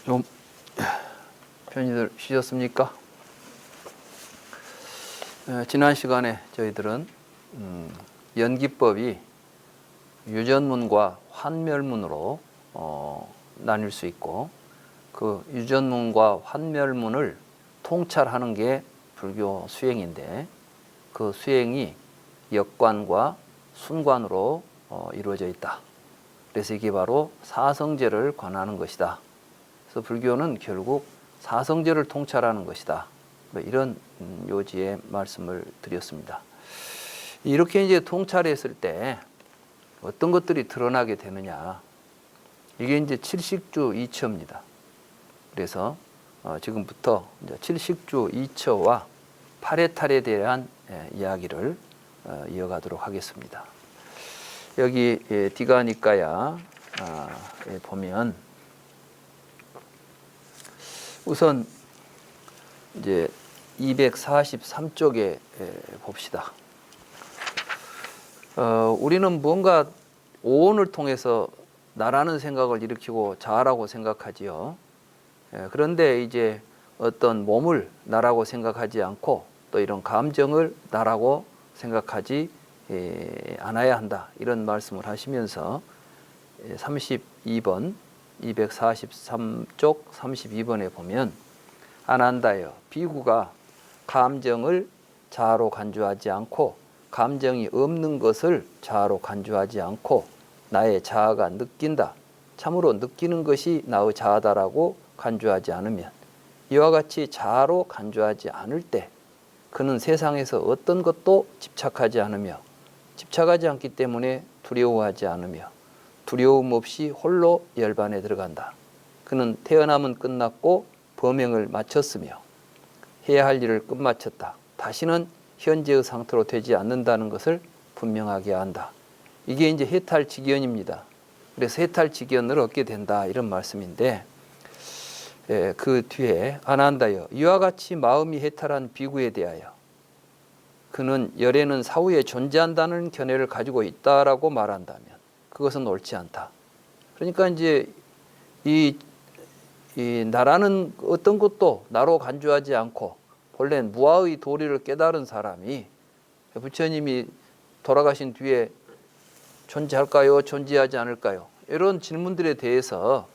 좀 편히들 쉬셨습니까? 지난 시간에 저희들은 연기법이 유전문과 환멸문으로 나뉠 수 있고, 그 유전문과 환멸문을 통찰하는 게 불교 수행인데, 그 수행이 역관과 순관으로 이루어져 있다. 그래서 이게 바로 사성제를 관하는 것이다. 그래서 불교는 결국 사성제를 통찰하는 것이다. 이런 요지의 말씀을 드렸습니다. 이렇게 이제 통찰했을 때 어떤 것들이 드러나게 되느냐. 이게 이제 칠식주 이처입니다. 그래서 지금부터 이제 칠식주 이처와 팔해탈에 대한 이야기를 이어가도록 하겠습니다. 여기 디가니까야 보면 우선 이제 243쪽에 봅시다. 우리는 뭔가 오온을 통해서 나라는 생각을 일으키고 자아라고 생각하지요. 그런데 이제 어떤 몸을 나라고 생각하지 않고 또 이런 감정을 나라고 생각하지 않아야 한다. 이런 말씀을 하시면서 32번 243쪽 32번에 보면 아난다여 비구가 감정을 자아로 간주하지 않고 감정이 없는 것을 자아로 간주하지 않고 나의 자아가 느낀다. 참으로 느끼는 것이 나의 자아다라고 간주하지 않으면, 이와 같이 자아로 간주하지 않을 때 그는 세상에서 어떤 것도 집착하지 않으며, 집착하지 않기 때문에 두려워하지 않으며 두려움 없이 홀로 열반에 들어간다. 그는 태어남은 끝났고 범행을 마쳤으며 해야 할 일을 끝마쳤다. 다시는 현재의 상태로 되지 않는다는 것을 분명하게 한다. 이게 이제 해탈직견입니다. 그래서 해탈직견을 얻게 된다. 이런 말씀인데, 그 뒤에 아난다여 이와 같이 마음이 해탈한 비구에 대하여 그는 열에는 사후에 존재한다는 견해를 가지고 있다라고 말한다면 그것은 옳지 않다. 그러니까 이제 이 나라는 어떤 것도 나로 간주하지 않고 본래 무아의 도리를 깨달은 사람이 부처님이 돌아가신 뒤에 존재할까요? 존재하지 않을까요? 이런 질문들에 대해서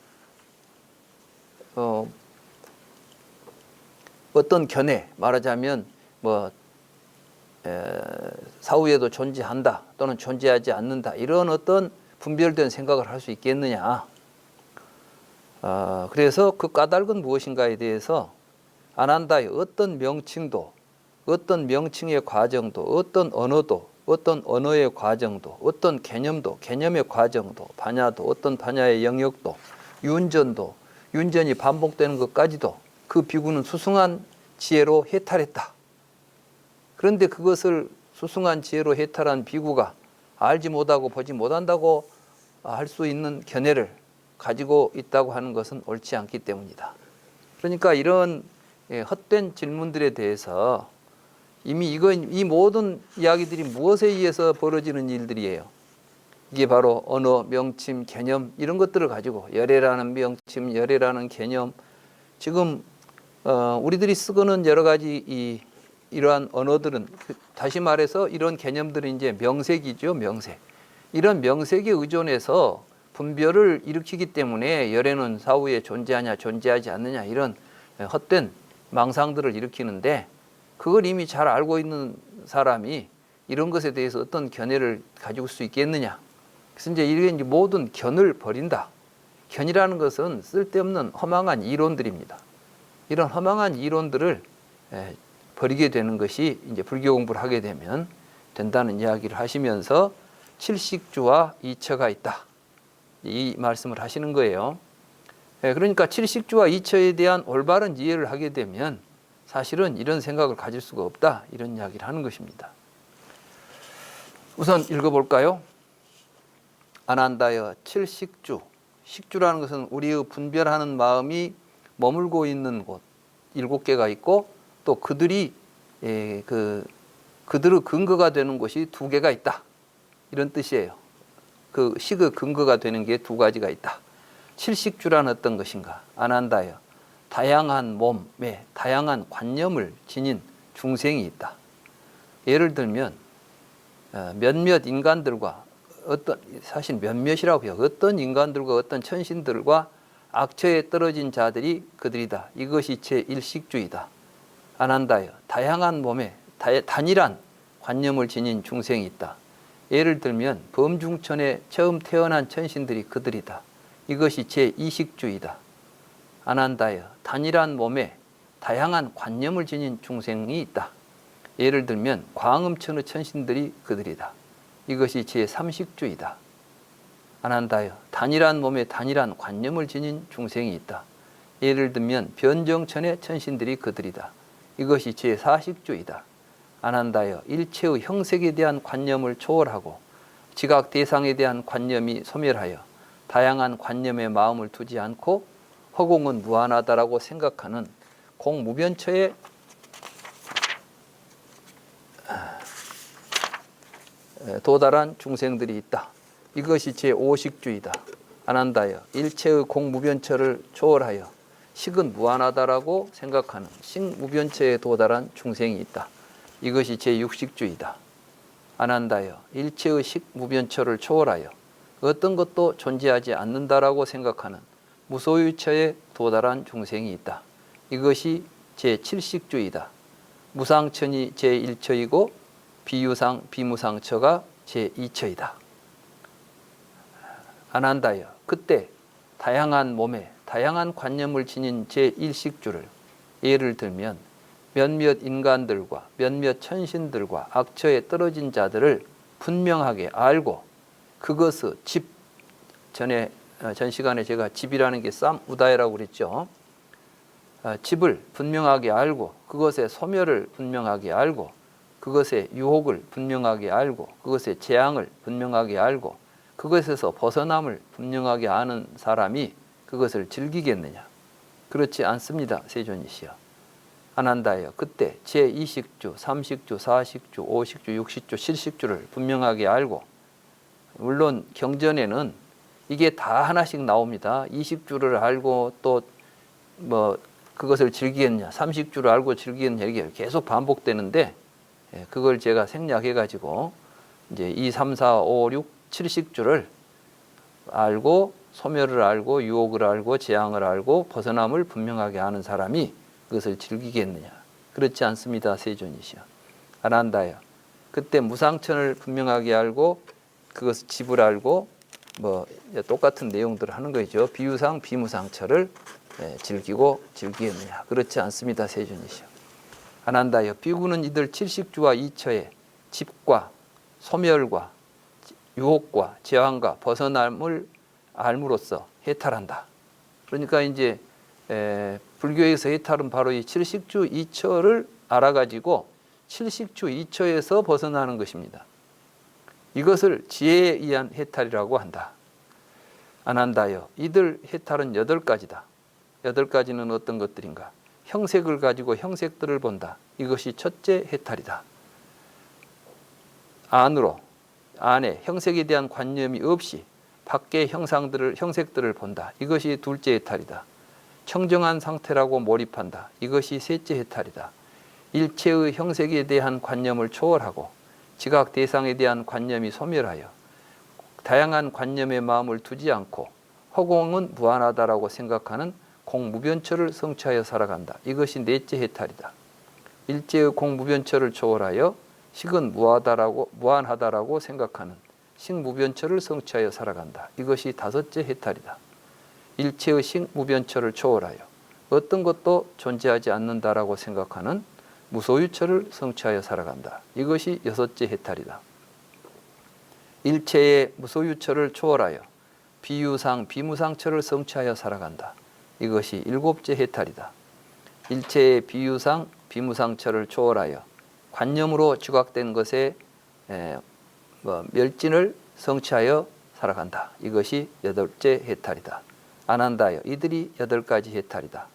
어떤 견해, 말하자면 사후에도 존재한다 또는 존재하지 않는다, 이런 어떤 분별된 생각을 할 수 있겠느냐. 그래서 그 까닭은 무엇인가에 대해서 아난다의 어떤 명칭도, 어떤 명칭의 과정도, 어떤 언어도, 어떤 언어의 과정도, 어떤 개념도, 개념의 과정도, 반야도, 어떤 반야의 영역도, 윤전도, 윤전이 반복되는 것까지도 그 비구는 수승한 지혜로 해탈했다. 그런데 그것을 수승한 지혜로 해탈한 비구가 알지 못하고 보지 못한다고 할 수 있는 견해를 가지고 있다고 하는 것은 옳지 않기 때문이다. 그러니까 이런 헛된 질문들에 대해서 이미 이 모든 이야기들이 무엇에 의해서 벌어지는 일들이에요. 이게 바로 언어, 명칭, 개념, 이런 것들을 가지고 열애라는 명칭, 열애라는 개념, 지금 우리들이 쓰고는 여러 가지 이러한 언어들은, 다시 말해서 이런 개념들은 이제 명색이죠. 명색. 이런 명색에 의존해서 분별을 일으키기 때문에 열애는 사후에 존재하냐 존재하지 않느냐, 이런 헛된 망상들을 일으키는데, 그걸 이미 잘 알고 있는 사람이 이런 것에 대해서 어떤 견해를 가지고 수 있겠느냐. 그래서 이제 이게 모든 견을 버린다. 견이라는 것은 쓸데없는 허망한 이론들입니다. 이런 허망한 이론들을 버리게 되는 것이 이제 불교 공부를 하게 되면 된다는 이야기를 하시면서 칠식주와 이처가 있다. 이 말씀을 하시는 거예요. 그러니까 칠식주와 이처에 대한 올바른 이해를 하게 되면 사실은 이런 생각을 가질 수가 없다. 이런 이야기를 하는 것입니다. 우선 읽어볼까요? 아난다여 칠식주. 식주라는 것은 우리의 분별하는 마음이 머물고 있는 곳 7개가 있고, 또 그들의 근거가 되는 곳이 2개가 있다. 이런 뜻이에요. 그 식의 근거가 되는 게 2가지가 있다. 칠식주란 어떤 것인가? 안한다여 다양한 몸에 다양한 관념을 지닌 중생이 있다. 예를 들면 몇몇 인간들과 사실 몇몇이라고 해요. 어떤 인간들과 어떤 천신들과 악처에 떨어진 자들이 그들이다. 이것이 제1식주이다. 안한다여 다양한 몸에 단일한 관념을 지닌 중생이 있다. 예를 들면 범중천에 처음 태어난 천신들이 그들이다. 이것이 제2식주이다. 안한다여 단일한 몸에 다양한 관념을 지닌 중생이 있다. 예를 들면 광음천의 천신들이 그들이다. 이것이 제3식주이다. 안한다여 단일한 몸에 단일한 관념을 지닌 중생이 있다. 예를 들면 변정천의 천신들이 그들이다. 이것이 제4식주이다. 안한다여 일체의 형색에 대한 관념을 초월하고 지각 대상에 대한 관념이 소멸하여 다양한 관념에 마음을 두지 않고 허공은 무한하다라고 생각하는 공무변처에 도달한 중생들이 있다. 이것이 제5식주이다. 안한다여 일체의 공무변처를 초월하여 식은 무한하다라고 생각하는 식무변처에 도달한 중생이 있다. 이것이 제6식주이다. 안한다여 일체의 식무변처를 초월하여 어떤 것도 존재하지 않는다라고 생각하는 무소유처에 도달한 중생이 있다. 이것이 제7식주이다. 무상천이 제1처이고 비유상, 비무상처가 제2처이다. 안한다여 그때 다양한 몸에 다양한 관념을 지닌 제1식주를 예를 들면 몇몇 인간들과 몇몇 천신들과 악처에 떨어진 자들을 분명하게 알고 그것의 집, 전 시간에 제가 집이라는 게 쌈우다이라고 그랬죠. 집을 분명하게 알고 그것의 소멸을 분명하게 알고 그것의 유혹을 분명하게 알고 그것의 재앙을 분명하게 알고 그것에서 벗어남을 분명하게 아는 사람이 그것을 즐기겠느냐? 그렇지 않습니다. 세존이시여. 안한다여 그때 제2식주, 3식주, 4식주, 5식주, 6식주, 7식주를 분명하게 알고 물론 경전에는 이게 다 하나씩 나옵니다. 2식주를 알고 또 뭐 그것을 즐기겠냐, 3식주를 알고 즐기겠냐 이게 계속 반복되는데 그걸 제가 생략해 가지고 이제 2, 3, 4, 5, 6, 7식주를 알고 소멸을 알고 유혹을 알고 재앙을 알고 벗어남을 분명하게 아는 사람이 그것을 즐기겠느냐? 그렇지 않습니다. 세존이시여. 안한다여 그때 무상천을 분명하게 알고 그것을 집을 알고 뭐 똑같은 내용들을 하는 거죠. 비유상 비무상처를 즐기고 즐기겠느냐? 그렇지 않습니다. 세존이시여. 안한다여 비구는 이들 칠식주와 이처의 집과 소멸과 유혹과 재앙과 벗어남을 알므로써 해탈한다. 그러니까 이제 불교에서 해탈은 바로 이 칠식주 이처를 알아가지고 칠식주 이처에서 벗어나는 것입니다. 이것을 지혜에 의한 해탈이라고 한다. 안한다여 이들 해탈은 8가지다. 8가지는 어떤 것들인가? 형색을 가지고 형색들을 본다. 이것이 첫째 해탈이다. 안에 형색에 대한 관념이 없이 밖의 형색들을 본다. 이것이 둘째 해탈이다. 청정한 상태라고 몰입한다. 이것이 셋째 해탈이다. 일체의 형색에 대한 관념을 초월하고 지각 대상에 대한 관념이 소멸하여 다양한 관념의 마음을 두지 않고 허공은 무한하다라고 생각하는 공무변처를 성취하여 살아간다. 이것이 넷째 해탈이다. 일체의 공무변처를 초월하여 식은 무한하다라고 생각하는 식무변처를 성취하여 살아간다. 이것이 다섯째 해탈이다. 일체의 식무변처를 초월하여 어떤 것도 존재하지 않는다라고 생각하는 무소유처를 성취하여 살아간다. 이것이 여섯째 해탈이다. 일체의 무소유처를 초월하여 비유상, 비무상처를 성취하여 살아간다. 이것이 일곱째 해탈이다. 일체의 비유상, 비무상처를 초월하여 관념으로 주각된 것에 멸진을 성취하여 살아간다. 이것이 여덟째 해탈이다. 안한다여 이들이 8가지 해탈이다.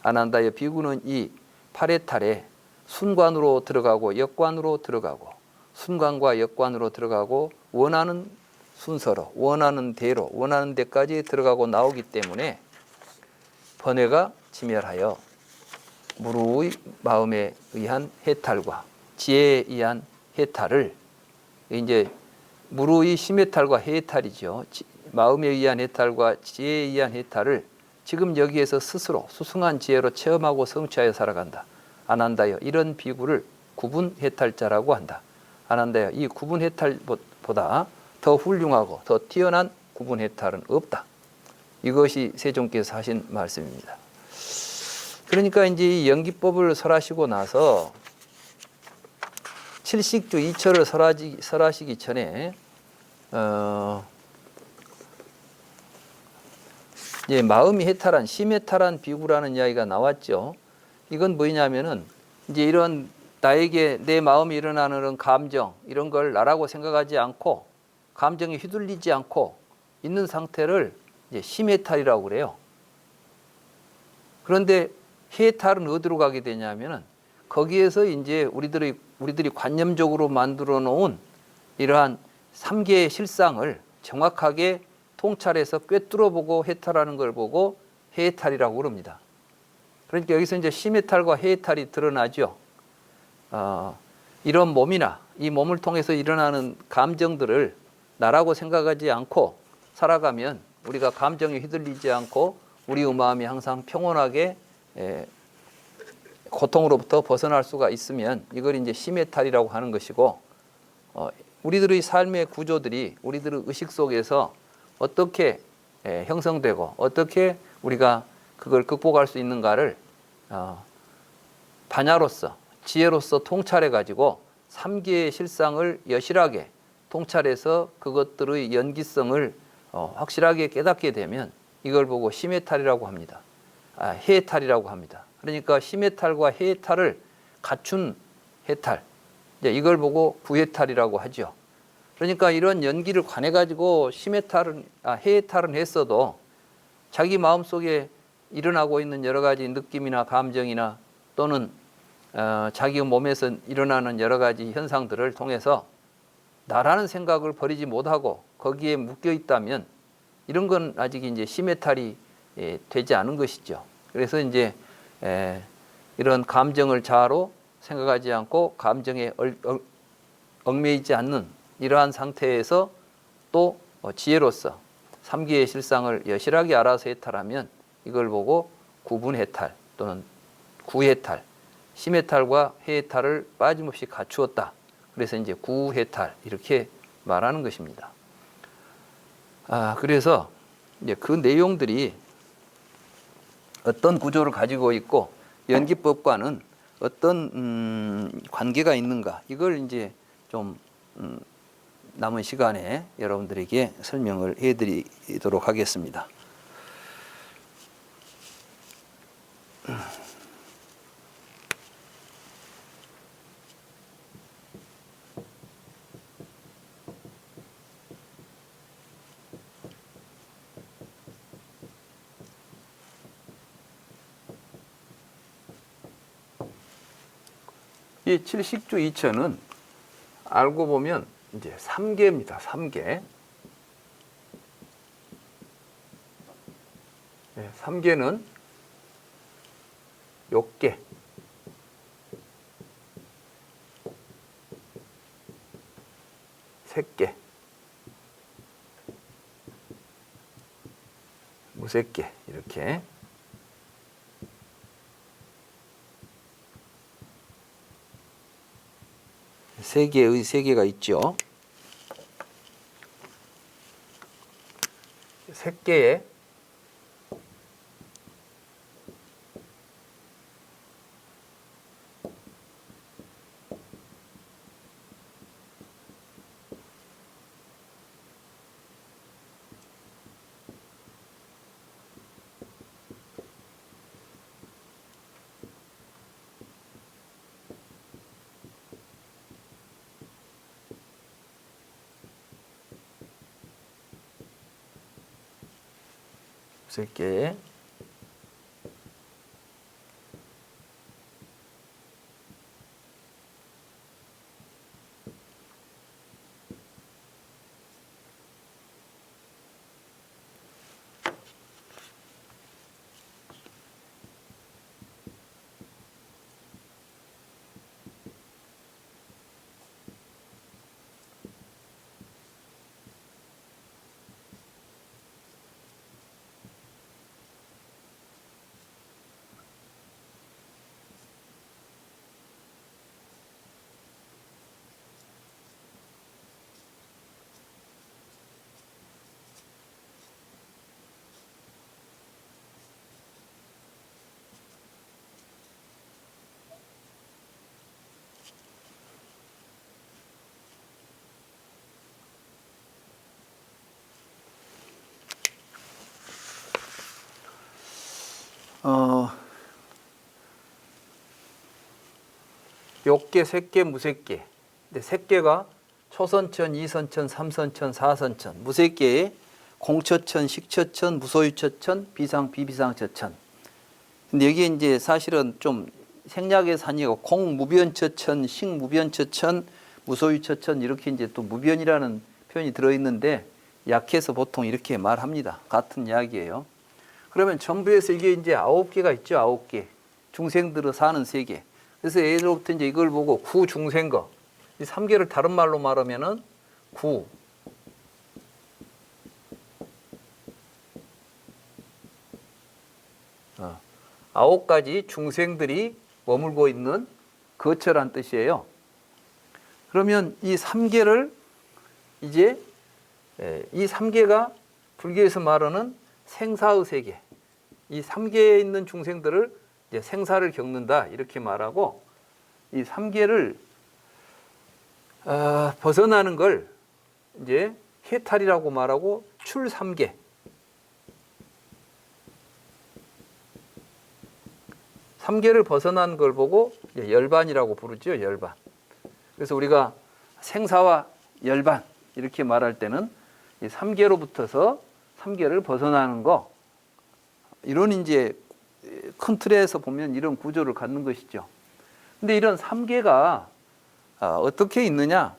안한다여 비구는 이 8해탈에 순관으로 들어가고 역관으로 들어가고 순관과 역관으로 들어가고 원하는 순서로 원하는 대로 원하는 데까지 들어가고 나오기 때문에 번뇌가 지멸하여 무루의 마음에 의한 해탈과 지혜에 의한 해탈을 이제 무루의 심해탈과 해탈이죠. 마음에 의한 해탈과 지혜에 의한 해탈을 지금 여기에서 스스로 수승한 지혜로 체험하고 성취하여 살아간다. 아난다여 이런 비구를 구분 해탈자라고 한다. 아난다여 이 구분 해탈보다 더 훌륭하고 더 뛰어난 구분 해탈은 없다. 이것이 세종께서 하신 말씀입니다. 그러니까 이제 이 연기법을 설하시고 나서 칠식주 이처를 설하시기 전에 이제 마음이 해탈한 심해탈한 비구라는 이야기가 나왔죠. 이건 뭐냐면은 이제 이런 나에게 내 마음이 일어나는 감정 이런 걸 나라고 생각하지 않고 감정에 휘둘리지 않고 있는 상태를 이제 심해탈이라고 그래요. 그런데 해탈은 어디로 가게 되냐면은 거기에서 이제 우리들이 관념적으로 만들어 놓은 이러한 3개의 실상을 정확하게 통찰해서 꿰뚫어 보고 해탈하는 걸 보고 해탈이라고 그럽니다. 그러니까 여기서 이제 심해탈과 해탈이 드러나죠. 이런 몸이나 이 몸을 통해서 일어나는 감정들을 나라고 생각하지 않고 살아가면 우리가 감정에 휘둘리지 않고 우리의 마음이 항상 평온하게 고통으로부터 벗어날 수가 있으면 이걸 이제 심해탈이라고 하는 것이고, 우리들의 삶의 구조들이 우리들의 의식 속에서 어떻게 형성되고 어떻게 우리가 그걸 극복할 수 있는가를 반야로서 지혜로서 통찰해 가지고 3개의 실상을 여실하게 통찰해서 그것들의 연기성을 확실하게 깨닫게 되면 이걸 보고 심해탈이라고 합니다. 해탈이라고 합니다. 그러니까 심해탈과 해탈을 갖춘 해탈, 이걸 보고 구해탈이라고 하죠. 그러니까 이런 연기를 관해 가지고 해탈은 했어도 자기 마음속에 일어나고 있는 여러 가지 느낌이나 감정이나 또는 자기 몸에서 일어나는 여러 가지 현상들을 통해서 나라는 생각을 버리지 못하고 거기에 묶여 있다면 이런 건 아직 이제 심해탈이 되지 않은 것이죠. 그래서 이제 이런 감정을 자아로 생각하지 않고 감정에 얽매이지 않는 이러한 상태에서 또 지혜로서 3개의 실상을 여실하게 알아서 해탈하면 이걸 보고 구분해탈 또는 구해탈, 심해탈과 해탈을 빠짐없이 갖추었다. 그래서 이제 구해탈 이렇게 말하는 것입니다. 그래서 이제 그 내용들이 어떤 구조를 가지고 있고 연기법과는 어떤 관계가 있는가, 이걸 이제 좀 남은 시간에 여러분들에게 설명을 해드리도록 하겠습니다. 이 칠식주 이천은 알고 보면 이제 3개입니다. 3개. 3개는 욕계, 색계, 무색계 이렇게 세 개의 세계가 있죠. 색계에 무색계에 욕계, 색계, 무색계. 근데 색계가 초선천, 이선천, 삼선천, 사선천. 무색계에 공처천, 식처천, 무소유처천, 비상, 비비상처천. 근데 여기에 이제 사실은 좀 생략의 산이고 공무변처천, 식무변처천, 무소유처천 이렇게 이제 또 무변이라는 표현이 들어있는데 약해서 보통 이렇게 말합니다. 같은 이야기예요. 그러면 전부에서 이게 이제 9개가 있죠. 9개. 중생들은 사는 세계. 그래서 예로부터 이제 이걸 보고 구중생거. 이 3개를 다른 말로 말하면은 구. 9가지 중생들이 머물고 있는 거처란 뜻이에요. 그러면 이 3개를 이제 이 3개가 불교에서 말하는 생사의 세계. 이 3개에 있는 중생들을 이제 생사를 겪는다 이렇게 말하고 이 3개를 벗어나는 걸 이제 해탈이라고 말하고 출3계. 3개를 벗어난 걸 보고 열반이라고 부르죠. 열반. 그래서 우리가 생사와 열반 이렇게 말할 때는 이 3개로 붙어서 3개를 벗어나는 거, 이런 이제 큰 틀에서 보면 이런 구조를 갖는 것이죠. 근데 이런 3개가 어떻게 있느냐?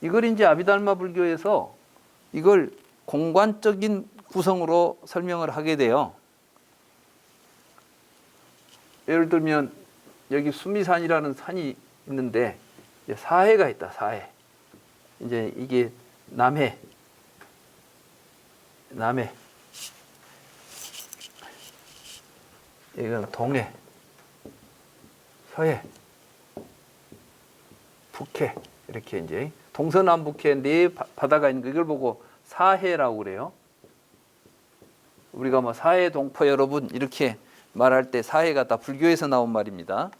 이걸 이제 아비달마 불교에서 이걸 공관적인 구성으로 설명을 하게 돼요. 예를 들면 여기 수미산이라는 산이 있는데 사해가 있다. 사해. 이제 이게 남해. 이건 동해, 서해, 북해 이렇게 이제 동서남북해 네 바다가 있는 거 이걸 보고 사해라고 그래요. 우리가 뭐 사해 동포 여러분 이렇게 말할 때 사해가 다 불교에서 나온 말입니다.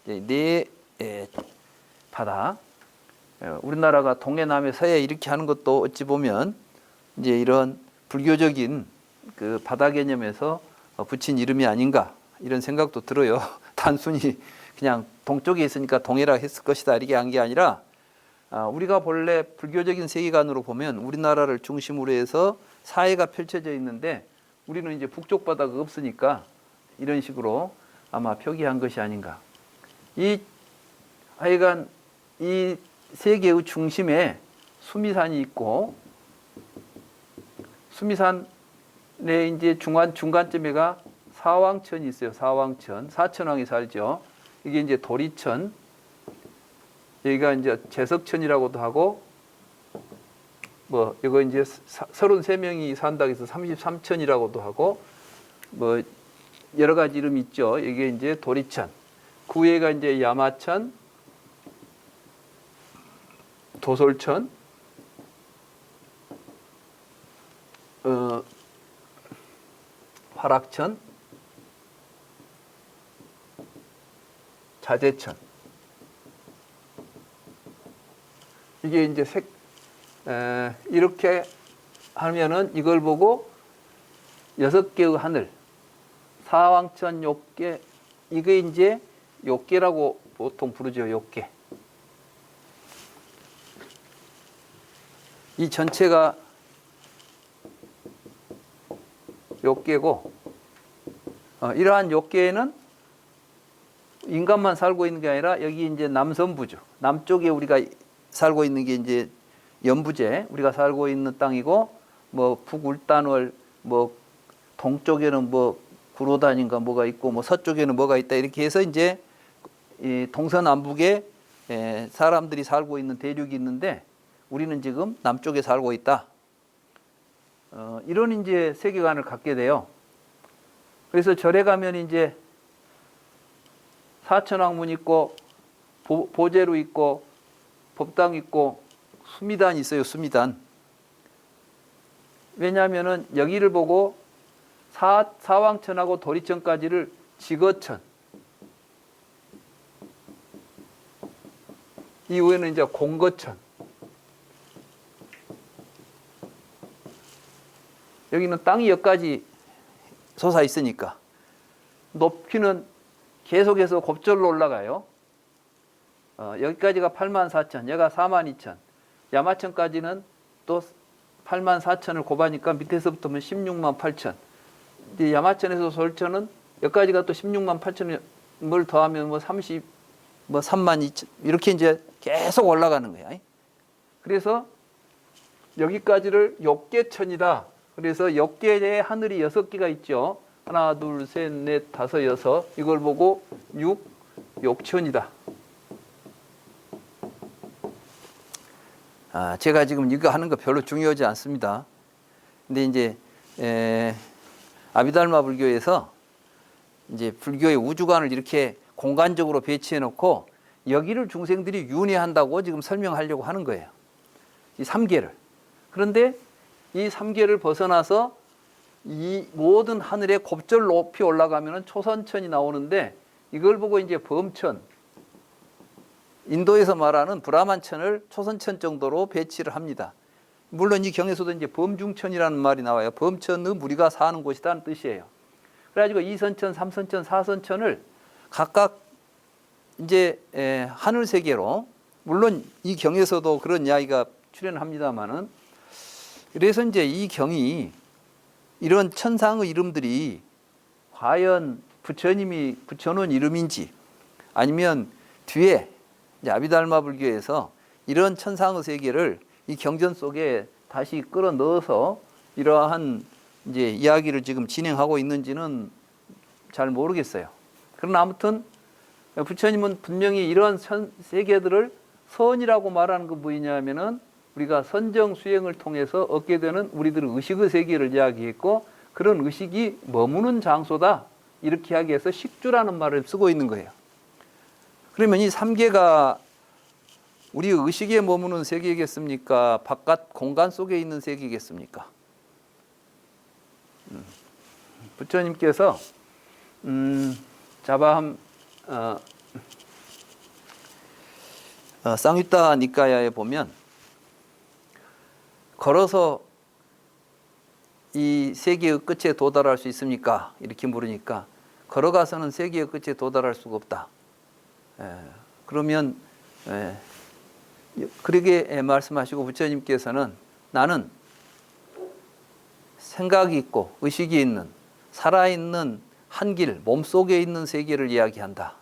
네 바다. 우리나라가 동해, 남해, 서해 이렇게 하는 것도 어찌 보면 이제 이런 불교적인 그 바다 개념에서 붙인 이름이 아닌가 이런 생각도 들어요. 단순히 그냥 동쪽에 있으니까 동해라 했을 것이다 이렇게 한 게 아니라 우리가 본래 불교적인 세계관으로 보면 우리나라를 중심으로 해서 사해가 펼쳐져 있는데 우리는 이제 북쪽 바다가 없으니까 이런 식으로 아마 표기한 것이 아닌가. 하여간 이 세계의 중심에 수미산이 있고 수미산에 이제 중간쯤에가 사왕천이 있어요. 사왕천. 사천왕이 살죠. 이게 이제 도리천. 여기가 이제 제석천이라고도 하고, 뭐, 이거 이제 33명이 산다고 해서 33천이라고도 하고, 뭐, 여러 가지 이름이 있죠. 이게 이제 도리천. 그 위에가 이제 야마천, 도솔천, 화락천, 자재천. 이게 이제 이렇게 하면은 이걸 보고 6개의 하늘, 사왕천 욕계, 이게 이제 욕계라고 보통 부르죠. 욕계. 이 전체가 욕계고, 이러한 욕계에는 인간만 살고 있는 게 아니라 여기 이제 남선부죠. 남쪽에 우리가 살고 있는 게 이제 연부제, 우리가 살고 있는 땅이고, 뭐 북울단월, 뭐 동쪽에는 뭐 구로단인가 뭐가 있고, 뭐 서쪽에는 뭐가 있다 이렇게 해서 이제 이 동서남북에 사람들이 살고 있는 대륙이 있는데 우리는 지금 남쪽에 살고 있다. 이런 이제 세계관을 갖게 돼요. 그래서 절에 가면 이제 사천왕문 있고 보제로 있고 법당 있고 수미단 있어요. 수미단. 왜냐하면은 여기를 보고 사왕천하고 도리천까지를 지거천. 이후에는 이제 공거천. 여기는 땅이 여기까지 솟아 있으니까 높이는 계속해서 곱절로 올라가요. 여기까지가 84,000, 여기가 42,000, 야마천까지는 또 84,000을 곱하니까 밑에서부터 보면 168,000. 이제 야마천에서 솔천은 여기까지가 또 168,000을 더하면 뭐 32,000 이렇게 이제 계속 올라가는 거야. 그래서 여기까지를 역계천이다. 그래서 역계의 하늘이 6개가 있죠. 하나, 둘, 셋, 넷, 다섯, 여섯. 이걸 보고 욕천이다. 제가 지금 이거 하는 거 별로 중요하지 않습니다. 근데 이제 아비달마 불교에서 이제 불교의 우주관을 이렇게 공간적으로 배치해 놓고 여기를 중생들이 윤회한다고 지금 설명하려고 하는 거예요. 이 3계를. 그런데 이 3계를 벗어나서 이 모든 하늘에 곱절 높이 올라가면 초선천이 나오는데 이걸 보고 이제 범천, 인도에서 말하는 브라만천을 초선천 정도로 배치를 합니다. 물론 이 경에서도 이제 범중천이라는 말이 나와요. 범천은 우리가 사는 곳이라는 뜻이에요. 그래가지고 2선천, 3선천, 4선천을 각각 이제 하늘 세계로, 물론 이 경에서도 그런 이야기가 출연합니다만은, 그래서 이제 이 경이 이런 천상의 이름들이 과연 부처님이 붙여놓은 이름인지 아니면 뒤에 이제 아비달마 불교에서 이런 천상의 세계를 이 경전 속에 다시 끌어 넣어서 이러한 이제 이야기를 지금 진행하고 있는지는 잘 모르겠어요. 그러나 아무튼 부처님은 분명히 이러한 세계들을 선이라고 말하는 건 뭐냐면은 우리가 선정 수행을 통해서 얻게 되는 우리들의 의식의 세계를 이야기했고, 그런 의식이 머무는 장소다 이렇게 하기 위해서 식주라는 말을 쓰고 있는 거예요. 그러면 이 3계가 우리 의식에 머무는 세계겠습니까? 바깥 공간 속에 있는 세계겠습니까? 부처님께서 자바함 쌍유타 니까야에 보면 걸어서 이 세계의 끝에 도달할 수 있습니까? 이렇게 물으니까 걸어가서는 세계의 끝에 도달할 수가 없다. 그러면 그렇게 말씀하시고 부처님께서는 나는 생각이 있고 의식이 있는 살아있는 한길, 몸속에 있는 세계를 이야기한다.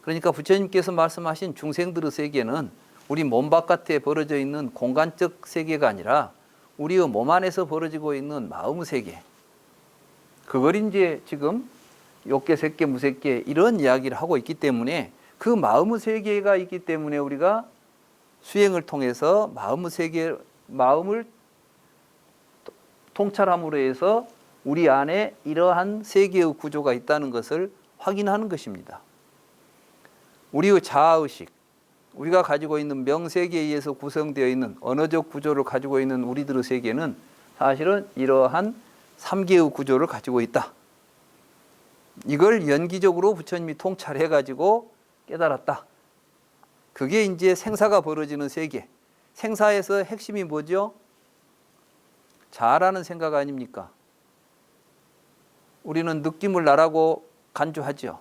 그러니까 부처님께서 말씀하신 중생들의 세계는 우리 몸 바깥에 벌어져 있는 공간적 세계가 아니라 우리의 몸 안에서 벌어지고 있는 마음의 세계, 그걸 이제 지금 욕계, 색계, 무색계 이런 이야기를 하고 있기 때문에 그 마음의 세계가 있기 때문에 우리가 수행을 통해서 마음의 세계, 마음을 통찰함으로 해서 우리 안에 이러한 세계의 구조가 있다는 것을 확인하는 것입니다. 우리의 자아의식, 우리가 가지고 있는 명세계에 의해서 구성되어 있는 언어적 구조를 가지고 있는 우리들의 세계는 사실은 이러한 3계의 구조를 가지고 있다. 이걸 연기적으로 부처님이 통찰해 가지고 깨달았다. 그게 이제 생사가 벌어지는 세계. 생사에서 핵심이 뭐죠? 자아라는 생각 아닙니까? 우리는 느낌을 나라고 간주하죠.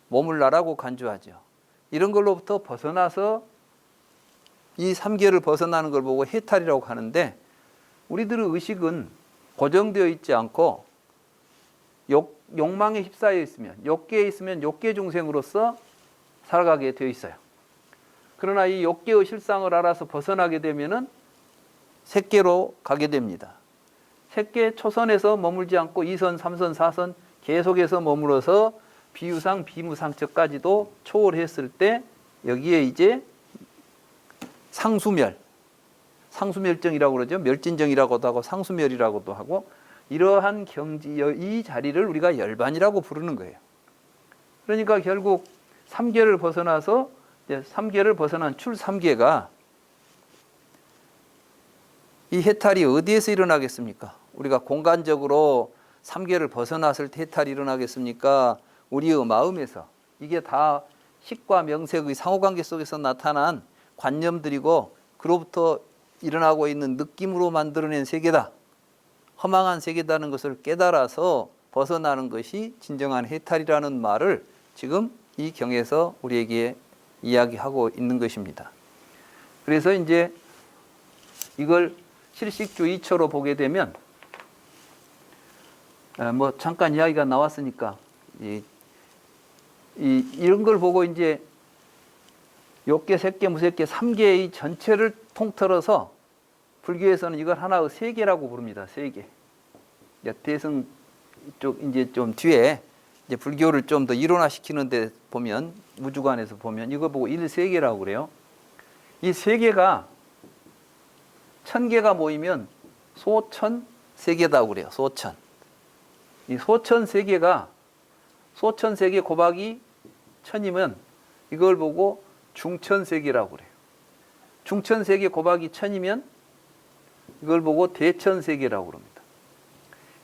몸을 나라고 간주하죠. 이런 걸로부터 벗어나서 이 3계를 벗어나는 걸 보고 해탈이라고 하는데, 우리들의 의식은 고정되어 있지 않고 욕망에 휩싸여 있으면, 욕계에 있으면 욕계 중생으로서 살아가게 되어 있어요. 그러나 이 욕계의 실상을 알아서 벗어나게 되면은 색계로 가게 됩니다. 색계 초선에서 머물지 않고 2선, 3선, 4선 계속해서 머물어서 비유상, 비무상처까지도 초월했을 때 여기에 이제 상수멸, 상수멸정이라고 그러죠. 멸진정이라고도 하고 상수멸이라고도 하고, 이러한 경지, 이 자리를 우리가 열반이라고 부르는 거예요. 그러니까 결국 3계를 벗어나서, 3계를 벗어난 출 3계가 이 해탈이 어디에서 일어나겠습니까? 우리가 공간적으로 3계를 벗어났을 때 해탈이 일어나겠습니까? 우리의 마음에서. 이게 다 식과 명색의 상호관계 속에서 나타난 관념들이고 그로부터 일어나고 있는 느낌으로 만들어낸 세계다. 허망한 세계다는 것을 깨달아서 벗어나는 것이 진정한 해탈이라는 말을 지금 이 경에서 우리에게 이야기하고 있는 것입니다. 그래서 이제 이걸 실식주의처로 보게 되면 뭐 잠깐 이야기가 나왔으니까 이런 걸 보고 이제 욕계, 색계, 무색계 3계의 전체를 통틀어서 불교에서는 이걸 하나의 세계라고 부릅니다. 세계. 대승 쪽 이제 좀 뒤에 이제 불교를 좀 더 일원화시키는데 보면 무주관에서 보면 이거 보고 일세계라고 그래요. 이 세계가 1000개가 모이면 소천세계다고 그래요. 소천. 이 소천세계가 소천세계 곱하기 1000이면 이걸 보고 중천세계라고 그래요. 중천세계 곱하기 1000이면 이걸 보고 대천세계라고 그럽니다.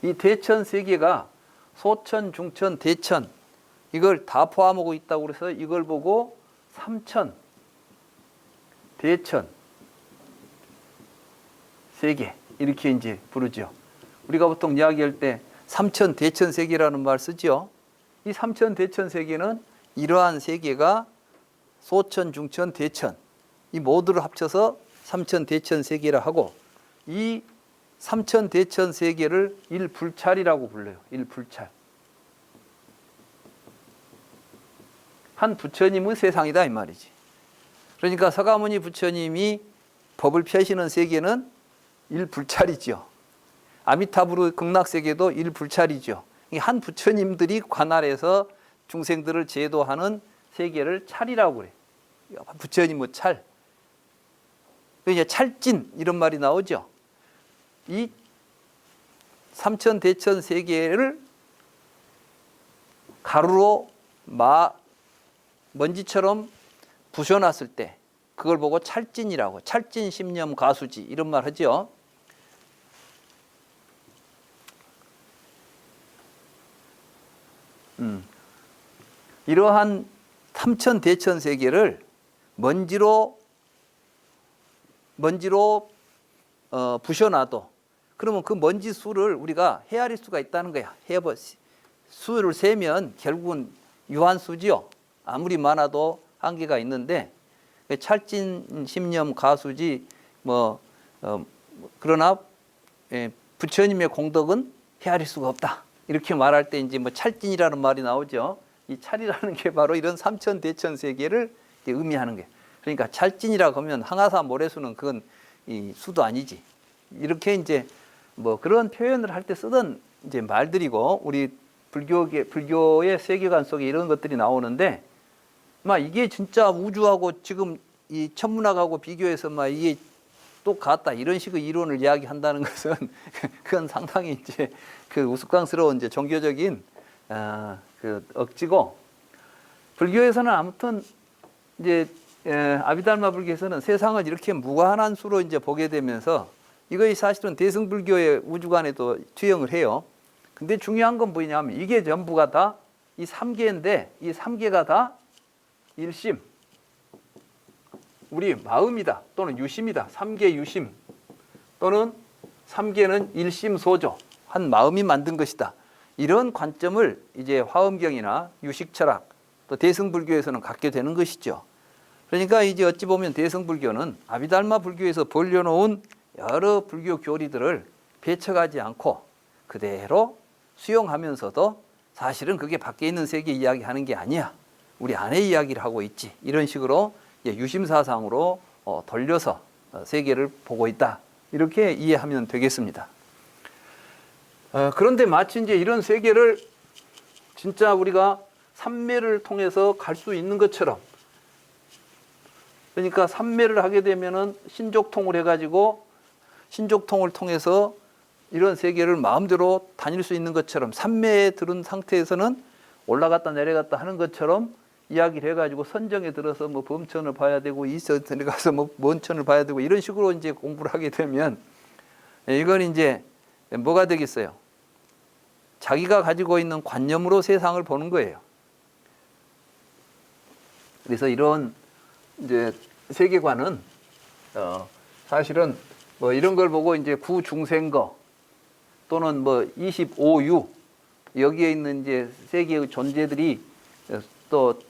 이 대천세계가 소천, 중천, 대천 이걸 다 포함하고 있다고 그래서 이걸 보고 삼천, 대천, 세계 이렇게 이제 부르죠. 우리가 보통 이야기할 때 삼천, 대천 세계라는 말 쓰죠. 이 삼천, 대천 세계는 이러한 세계가 소천, 중천, 대천 이 모두를 합쳐서 삼천, 대천 세계라 하고 이 삼천, 대천 세계를 일불찰이라고 불러요. 일불찰. 한 부처님의 세상이다 이 말이지. 그러니까 서가모니 부처님이 법을 펴시는 세계는 일불찰이죠. 아미타불의 극락세계도 일불찰이죠. 한 부처님들이 관할해서 중생들을 제도하는 세계를 찰이라고 그래요. 부처님의 찰. 이제 찰진 이런 말이 나오죠. 이 삼천 대천 세계를 가루로 먼지처럼 부셔놨을 때 그걸 보고 찰진이라고, 찰진 심념 가수지 이런 말 하죠. 이러한 삼천 대천 세계를 먼지로 부셔놔도 그러면 그 먼지 수를 우리가 헤아릴 수가 있다는 거야. 수를 세면 결국은 유한수지요. 아무리 많아도 한계가 있는데 찰진 심념 가수지 그러나 부처님의 공덕은 헤아릴 수가 없다. 이렇게 말할 때 이제 찰진이라는 말이 나오죠. 이 찰이라는 게 바로 이런 삼천 대천 세계를 의미하는 거예요. 그러니까 찰진이라고 하면 항아사 모래수는 그건 이 수도 아니지. 이렇게 이제 그런 표현을 할 때 쓰던 이제 말들이고 우리 불교의 세계관 속에 이런 것들이 나오는데 이게 진짜 우주하고 지금 이 천문학하고 비교해서 이게 똑같다 이런 식의 이론을 이야기한다는 것은 그건 상당히 이제 그 우스꽝스러운 이제 종교적인 그 억지고 불교에서는 아무튼 이제 아비달마 불교에서는 세상을 이렇게 무한한 수로 이제 보게 되면서 이것이 사실은 대승불교의 우주관에도 투영을 해요. 근데 중요한 건 뭐냐면 이게 전부가 다 이 3계인데 이 3계가 다 일심, 우리 마음이다 또는 유심이다. 3계 유심 또는 3계는 일심소조, 한 마음이 만든 것이다. 이런 관점을 이제 화엄경이나 유식철학 또 대승불교에서는 갖게 되는 것이죠. 그러니까 이제 어찌 보면 대승불교는 아비달마 불교에서 벌려놓은 여러 불교 교리들을 배척하지 않고 그대로 수용하면서도 사실은 그게 밖에 있는 세계 이야기하는 게 아니야. 우리 안에 이야기를 하고 있지. 이런 식으로 유심사상으로 돌려서 세계를 보고 있다. 이렇게 이해하면 되겠습니다. 그런데 마치 이제 이런 세계를 진짜 우리가 삼매를 통해서 갈 수 있는 것처럼, 그러니까 삼매를 하게 되면은 신족통을 해가지고 신족통을 통해서 이런 세계를 마음대로 다닐 수 있는 것처럼 삼매에 들은 상태에서는 올라갔다 내려갔다 하는 것처럼 이야기를 해가지고 선정에 들어서 범천을 봐야 되고 이서 들어가서 먼천을 봐야 되고 이런 식으로 이제 공부를 하게 되면 이건 이제 뭐가 되겠어요? 자기가 가지고 있는 관념으로 세상을 보는 거예요. 그래서 이런 이제 세계관은 사실은 이런 걸 보고 이제 구중생거 또는 25유 여기에 있는 이제 세 개의 존재들이 또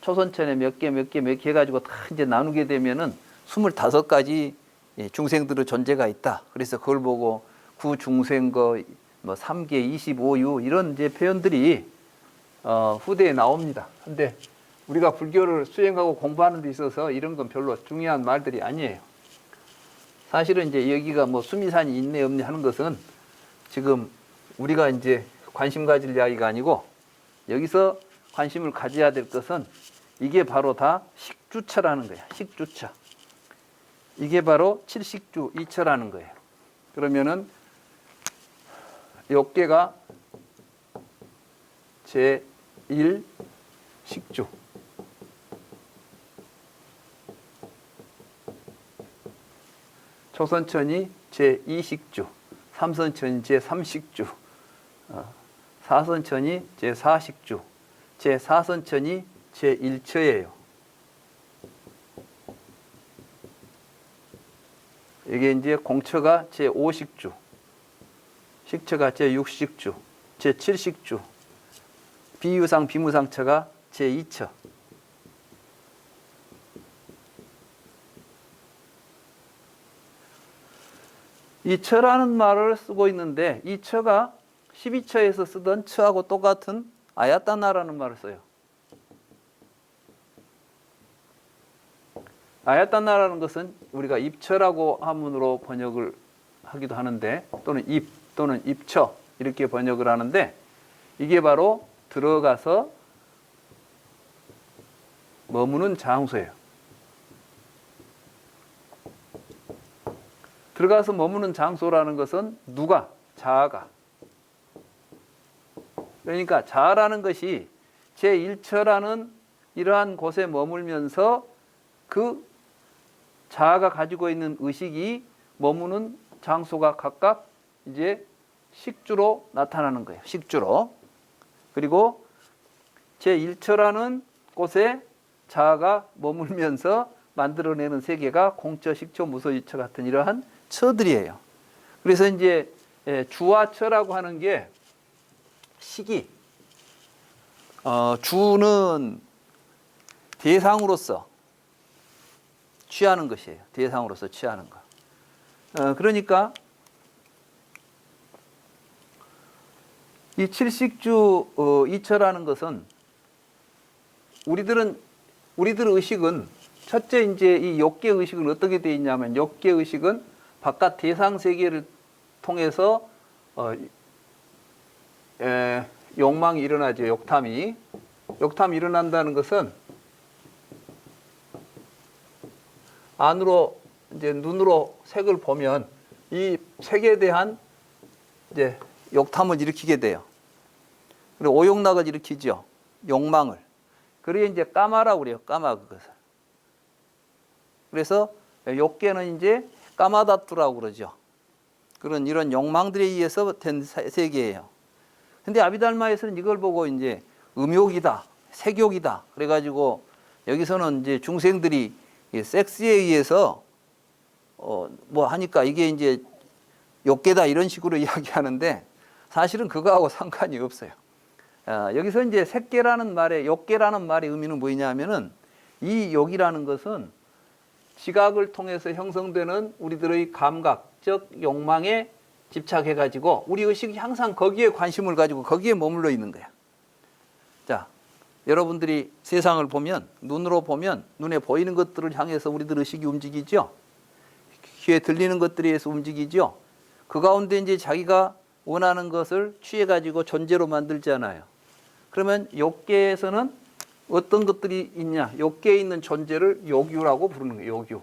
초선천에 몇 개 해가지고 다 이제 나누게 되면은 25가지 중생들의 존재가 있다. 그래서 그걸 보고 구중생거 뭐 3계 25유 이런 이제 표현들이 후대에 나옵니다. 근데 우리가 불교를 수행하고 공부하는 데 있어서 이런 건 별로 중요한 말들이 아니에요. 사실은 이제 여기가 뭐 수미산이 있네 없네 하는 것은 지금 우리가 이제 관심 가질 이야기가 아니고 여기서 관심을 가져야 될 것은 이게 바로 다 식주처라는 거야. 식주처. 이게 바로 칠식주 이처라는 거예요. 그러면은 욕계가 제1 식주. 초선천이 제2식주, 삼선천이 제3식주, 사선천이 제4식주, 제4선천이 제1처예요. 이게 이제 공처가 제5식주, 식처가 제6식주, 제7식주, 비유상 비무상처가 제2처. 이 처라는 말을 쓰고 있는데 이 처가 12처에서 쓰던 처하고 똑같은 아야따나라는 말을 써요. 아야따나라는 것은 우리가 입처라고 한문으로 번역을 하기도 하는데 또는 입 또는 입처 이렇게 번역을 하는데 이게 바로 들어가서 머무는 장소예요. 들어가서 머무는 장소라는 것은 누가? 자아가. 그러니까 자아라는 것이 제1처라는 이러한 곳에 머물면서 그 자아가 가지고 있는 의식이 머무는 장소가 각각 이제 식주로 나타나는 거예요. 식주로. 그리고 제1처라는 곳에 자아가 머물면서 만들어내는 세계가 공처, 식처, 무서, 유처 같은 이러한 처들이에요. 그래서 이제 주와 처라고 하는 게 식이 주는 대상으로서 취하는 것이에요. 대상으로서 취하는 거. 그러니까 이 칠식주 이처라는 것은 우리들의 의식은 첫째 이제 이 욕계 의식은 어떻게 되어 있냐면 욕계 의식은 바깥 대상 세계를 통해서 욕망이 일어나죠. 욕탐이 일어난다는 것은 안으로 이제 눈으로 색을 보면 이 색에 대한 이제 욕탐을 일으키게 돼요. 그리고 오욕락을 일으키죠. 욕망을. 그래야 이제 까마라고 그래요. 까마 그것을. 그래서 욕계는 이제 까마다투라고 그러죠. 그런 이런 욕망들에 의해서 된 세계예요. 근데 아비달마에서는 이걸 보고 이제 음욕이다, 색욕이다. 그래가지고 여기서는 이제 중생들이 섹스에 의해서 뭐 하니까 이게 이제 욕계다 이런 식으로 이야기하는데 사실은 그거하고 상관이 없어요. 여기서 이제 색계라는 말의 욕계라는 말의 의미는 뭐냐면은 이 욕이라는 것은 지각을 통해서 형성되는 우리들의 감각적 욕망에 집착해가지고 우리 의식이 항상 거기에 관심을 가지고 거기에 머물러 있는 거야. 자, 여러분들이 세상을 보면 눈으로 보면 눈에 보이는 것들을 향해서 우리들 의식이 움직이죠. 귀에 들리는 것들에 의해서 움직이죠. 그 가운데 이제 자기가 원하는 것을 취해가지고 존재로 만들잖아요. 그러면 욕계에서는 어떤 것들이 있냐? 욕계에 있는 존재를 욕유라고 부르는 거예요. 욕유.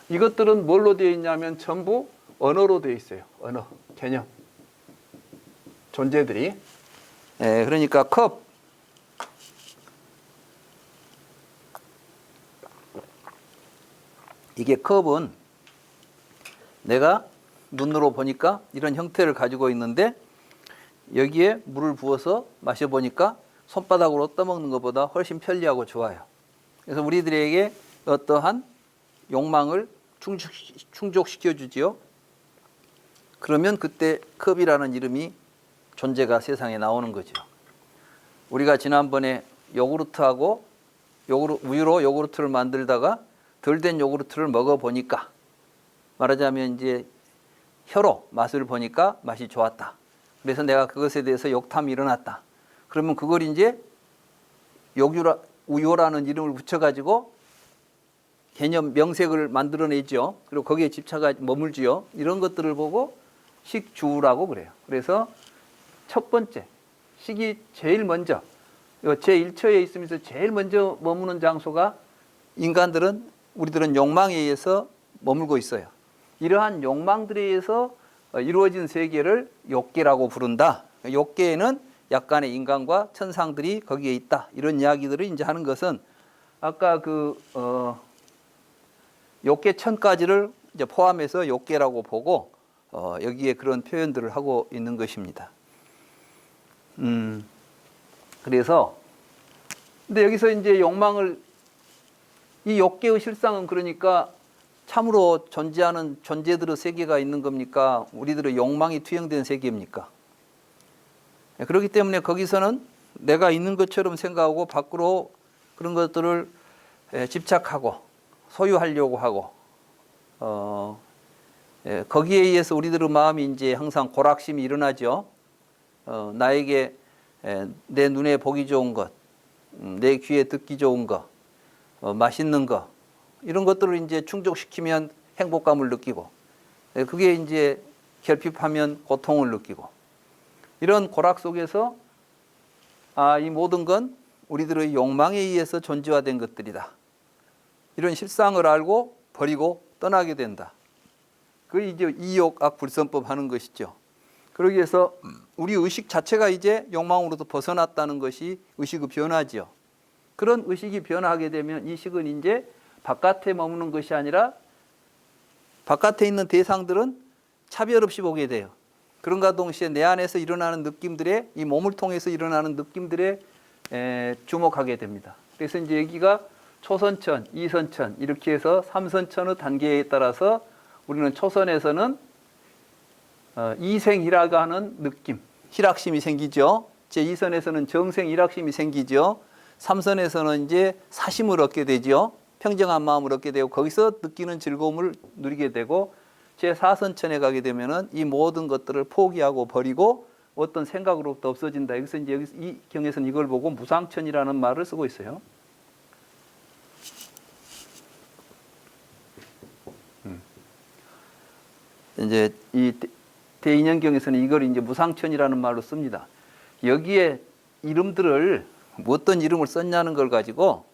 이것들은 뭘로 되어 있냐면 전부 언어로 되어 있어요. 언어, 개념. 존재들이. 그러니까 컵. 이게 컵은 내가 눈으로 보니까 이런 형태를 가지고 있는데 여기에 물을 부어서 마셔보니까 손바닥으로 떠먹는 것보다 훨씬 편리하고 좋아요. 그래서 우리들에게 어떠한 욕망을 충족시켜 주지요. 그러면 그때 컵이라는 이름이 존재가 세상에 나오는 거죠. 우리가 지난번에 요구르트하고 우유로 요구르트를 만들다가 덜 된 요구르트를 먹어보니까 말하자면 이제 혀로 맛을 보니까 맛이 좋았다. 그래서 내가 그것에 대해서 욕탐이 일어났다. 그러면 그걸 이제 우유라는 이름을 붙여가지고 개념 명색을 만들어내죠. 그리고 거기에 집착하 머물지요. 이런 것들을 보고 식주라고 그래요. 그래서 첫 번째 식이 제일 먼저 제1처에 있으면서 제일 먼저 머무는 장소가 우리들은 욕망에 의해서 머물고 있어요. 이러한 욕망들에 의해서 이루어진 세계를 욕계라고 부른다. 욕계에는 약간의 인간과 천상들이 거기에 있다. 이런 이야기들을 이제 하는 것은 아까 욕계 1000가지를 이제 포함해서 욕계라고 보고 여기에 그런 표현들을 하고 있는 것입니다. 그래서 근데 여기서 이제 이 욕계의 실상은 그러니까 참으로 존재하는 존재들의 세계가 있는 겁니까? 우리들의 욕망이 투영된 세계입니까? 그렇기 때문에 거기서는 내가 있는 것처럼 생각하고 밖으로 그런 것들을 집착하고 소유하려고 하고 거기에 의해서 우리들의 마음이 이제 항상 고락심이 일어나죠. 나에게 내 눈에 보기 좋은 것, 내 귀에 듣기 좋은 것, 맛있는 것 이런 것들을 이제 충족시키면 행복감을 느끼고 그게 이제 결핍하면 고통을 느끼고 이런 고락 속에서 이 모든 건 우리들의 욕망에 의해서 존재화된 것들이다. 이런 실상을 알고 버리고 떠나게 된다. 그게 이제 이욕악불선법 하는 것이죠. 그러기 위해서 우리 의식 자체가 이제 욕망으로부터 벗어났다는 것이 의식의 변화죠. 그런 의식이 변화하게 되면 이 식은 이제 바깥에 머무는 것이 아니라 바깥에 있는 대상들은 차별 없이 보게 돼요. 그런가 동시에 내 안에서 일어나는 느낌들에 이 몸을 통해서 일어나는 느낌들에 주목하게 됩니다. 그래서 이제 여기가 초선천, 이선천 이렇게 해서 삼선천의 단계에 따라서 우리는 초선에서는 이생이라고 하는 느낌, 희락심이 생기죠. 제2선에서는 정생 일학심이 생기죠. 3선에서는 이제 사심을 얻게 되죠. 평정한 마음을 얻게 되고 거기서 느끼는 즐거움을 누리게 되고 제4선천에 가게 되면은 이 모든 것들을 포기하고 버리고 어떤 생각으로부터 없어진다. 여기서 이제 이 경에서는 이걸 보고 무상천이라는 말을 쓰고 있어요. 이제 이 대인연경에서는 이걸 이제 무상천이라는 말로 씁니다. 여기에 이름들을 어떤 이름을 썼냐는 걸 가지고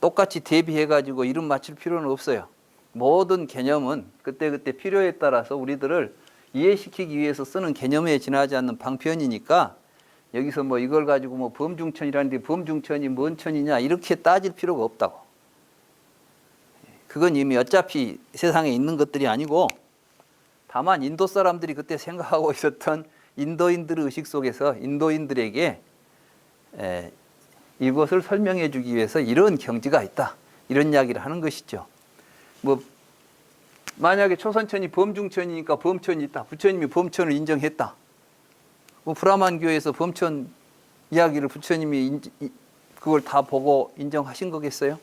똑같이 대비해가지고 이름 맞출 필요는 없어요. 모든 개념은 그때그때 필요에 따라서 우리들을 이해시키기 위해서 쓰는 개념에 지나지 않는 방편이니까 여기서 뭐 이걸 가지고 뭐 범중천이라는데 범중천이 뭔 천이냐 이렇게 따질 필요가 없다고. 그건 이미 어차피 세상에 있는 것들이 아니고 다만 인도 사람들이 그때 생각하고 있었던 인도인들의 의식 속에서 인도인들에게 이것을 설명해 주기 위해서 이런 경지가 있다. 이런 이야기를 하는 것이죠. 뭐 만약에 초선천이 범중천이니까 범천이 있다. 부처님이 범천을 인정했다. 뭐 브라만 교회에서 범천 이야기를 부처님이 그걸 다 보고 인정하신 거겠어요?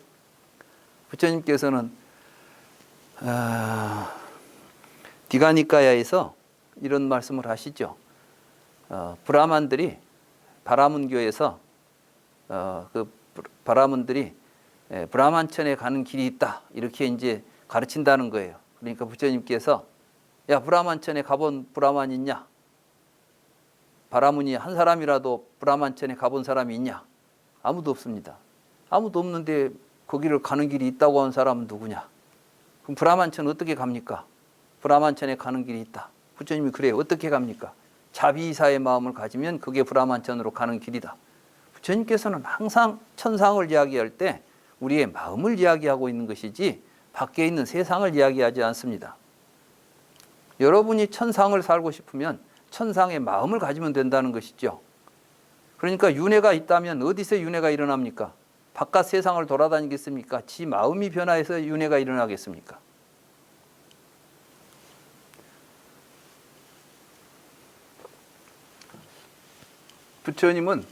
부처님께서는 디가니까야에서 이런 말씀을 하시죠. 브라만들이 바라문교에서 그 바라문들이 브라만천에 가는 길이 있다 이렇게 이제 가르친다는 거예요. 그러니까 부처님께서 야 브라만천에 가본 브라만 있냐? 바라문이 한 사람이라도 브라만천에 가본 사람이 있냐? 아무도 없습니다. 아무도 없는데 거기를 가는 길이 있다고 한 사람은 누구냐? 그럼 브라만천 어떻게 갑니까? 브라만천에 가는 길이 있다. 부처님이 그래요. 어떻게 갑니까? 자비이사의 마음을 가지면 그게 브라만천으로 가는 길이다. 부처님께서는 항상 천상을 이야기할 때 우리의 마음을 이야기하고 있는 것이지 밖에 있는 세상을 이야기하지 않습니다. 여러분이 천상을 살고 싶으면 천상의 마음을 가지면 된다는 것이죠. 그러니까 윤회가 있다면 어디서 윤회가 일어납니까? 바깥 세상을 돌아다니겠습니까? 지 마음이 변화해서 윤회가 일어나겠습니까? 부처님은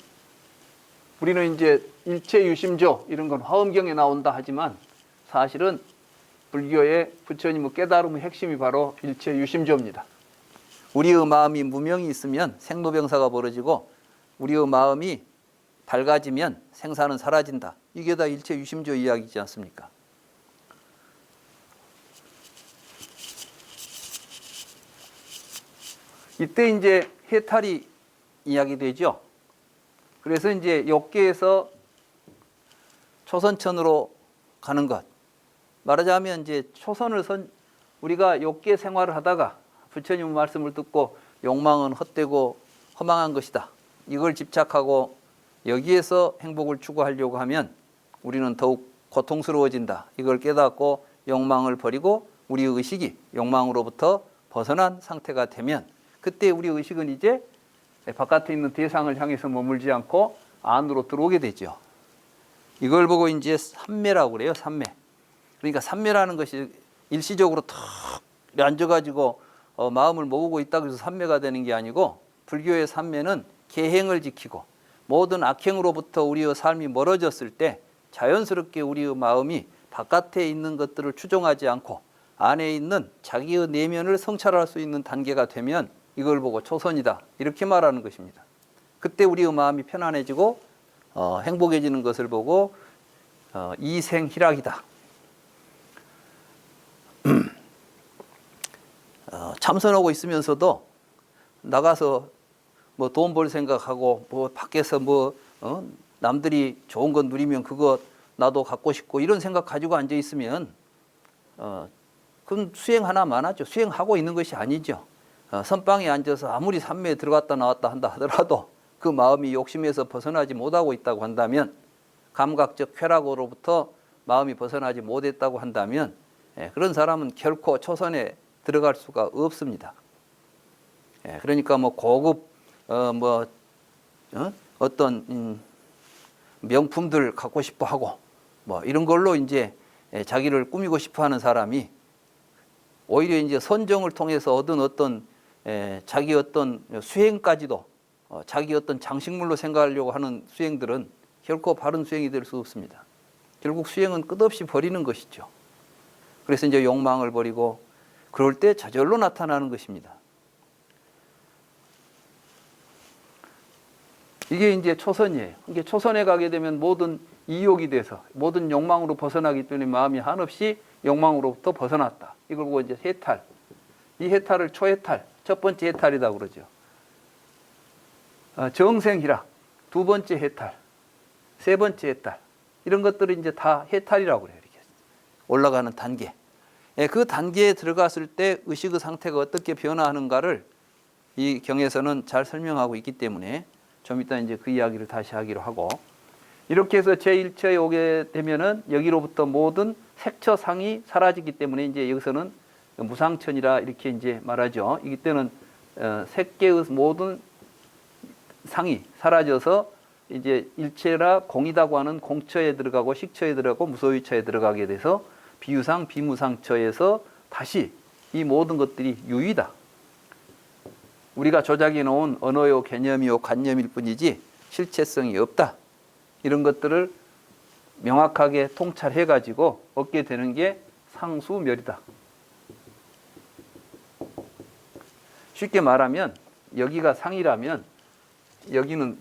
우리는 이제 일체유심조 이런 건 화엄경에 나온다 하지만 사실은 불교의 부처님의 깨달음의 핵심이 바로 일체유심조입니다. 우리의 마음이 무명이 있으면 생로병사가 벌어지고 우리의 마음이 밝아지면 생사는 사라진다. 이게 다 일체유심조 이야기지 않습니까? 이때 이제 해탈이 이야기되죠. 그래서 이제 욕계에서 초선천으로 가는 것. 말하자면 이제 우리가 욕계 생활을 하다가 부처님 말씀을 듣고 욕망은 헛되고 허망한 것이다. 이걸 집착하고 여기에서 행복을 추구하려고 하면 우리는 더욱 고통스러워진다. 이걸 깨닫고 욕망을 버리고 우리의 의식이 욕망으로부터 벗어난 상태가 되면 그때 우리 의식은 이제 바깥에 있는 대상을 향해서 머물지 않고 안으로 들어오게 되죠. 이걸 보고 이제 삼매라고 그래요. 삼매. 그러니까 삼매라는 것이 일시적으로 턱 앉아가지고 마음을 모으고 있다고 해서 삼매가 되는 게 아니고 불교의 삼매는 계행을 지키고 모든 악행으로부터 우리의 삶이 멀어졌을 때 자연스럽게 우리의 마음이 바깥에 있는 것들을 추종하지 않고 안에 있는 자기의 내면을 성찰할 수 있는 단계가 되면 이걸 보고 초선이다 이렇게 말하는 것입니다. 그때 우리의 마음이 편안해지고 행복해지는 것을 보고 이생희락이다. 참선하고 있으면서도 나가서 뭐 돈 벌 생각하고 뭐 밖에서 남들이 좋은 건 누리면 그거 나도 갖고 싶고 이런 생각 가지고 앉아 있으면 그건 수행 하나만 하죠. 수행하고 있는 것이 아니죠. 선방에 앉아서 아무리 삼매에 들어갔다 나왔다 한다 하더라도 그 마음이 욕심에서 벗어나지 못하고 있다고 한다면 감각적 쾌락으로부터 마음이 벗어나지 못했다고 한다면 그런 사람은 결코 초선에 들어갈 수가 없습니다. 그러니까 뭐 고급 어떤 명품들 갖고 싶어 하고 뭐 이런 걸로 이제 자기를 꾸미고 싶어 하는 사람이 오히려 이제 선정을 통해서 얻은 어떤 자기 어떤 수행까지도 자기 어떤 장식물로 생각하려고 하는 수행들은 결코 바른 수행이 될 수 없습니다. 결국 수행은 끝없이 버리는 것이죠. 그래서 이제 욕망을 버리고 그럴 때 저절로 나타나는 것입니다. 이게 이제 초선이에요. 이게 초선에 가게 되면 모든 이욕이 돼서 모든 욕망으로 벗어나기 때문에 마음이 한없이 욕망으로부터 벗어났다. 이걸 보고 이제 해탈. 이 해탈을 초해탈, 첫 번째 해탈이라고 그러죠. 정생희락, 두 번째 해탈, 세 번째 해탈. 이런 것들을 이제 다 해탈이라고 그래요. 이렇게 올라가는 단계. 그 단계에 들어갔을 때 의식의 상태가 어떻게 변화하는가를 이 경에서는 잘 설명하고 있기 때문에 좀 이따 이제 그 이야기를 다시 하기로 하고, 이렇게 해서 제1처에 오게 되면은 여기로부터 모든 색처상이 사라지기 때문에 이제 여기서는 무상천이라 이렇게 이제 말하죠. 이때는 색계의 모든 상이 사라져서 이제 일체라 공이다고 하는 공처에 들어가고 식처에 들어가고 무소유처에 들어가게 돼서 비유상 비무상처에서 다시 이 모든 것들이 유의다. 우리가 조작해 놓은 언어요 개념이요 관념일 뿐이지 실체성이 없다. 이런 것들을 명확하게 통찰해 가지고 얻게 되는 게 상수멸이다. 쉽게 말하면 여기가 상이라면 여기는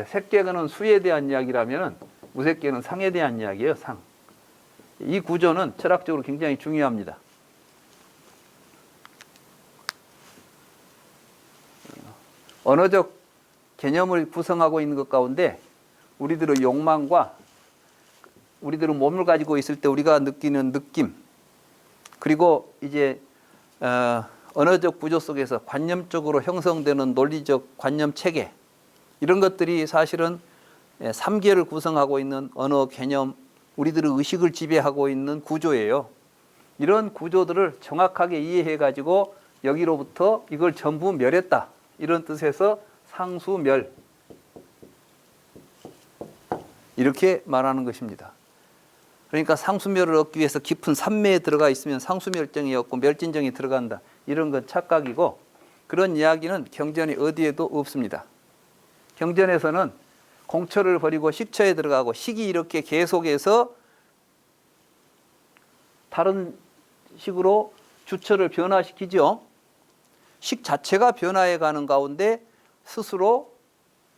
색계는 수에 대한 이야기라면 무색계는 상에 대한 이야기예요. 상. 이 구조는 철학적으로 굉장히 중요합니다. 언어적 개념을 구성하고 있는 것 가운데 우리들의 욕망과 우리들은 몸을 가지고 있을 때 우리가 느끼는 느낌, 그리고 이제 언어적 구조 속에서 관념적으로 형성되는 논리적 관념 체계, 이런 것들이 사실은 3계를 구성하고 있는 언어 개념, 우리들의 의식을 지배하고 있는 구조예요. 이런 구조들을 정확하게 이해해 가지고 여기로부터 이걸 전부 멸했다, 이런 뜻에서 상수멸, 이렇게 말하는 것입니다. 그러니까 상수멸을 얻기 위해서 깊은 삼매에 들어가 있으면 상수멸정이 없고 멸진정이 들어간다, 이런 건 착각이고 그런 이야기는 경전이 어디에도 없습니다. 경전에서는 공처를 버리고 식처에 들어가고 식이 이렇게 계속해서 다른 식으로 주처를 변화시키죠. 식 자체가 변화해 가는 가운데 스스로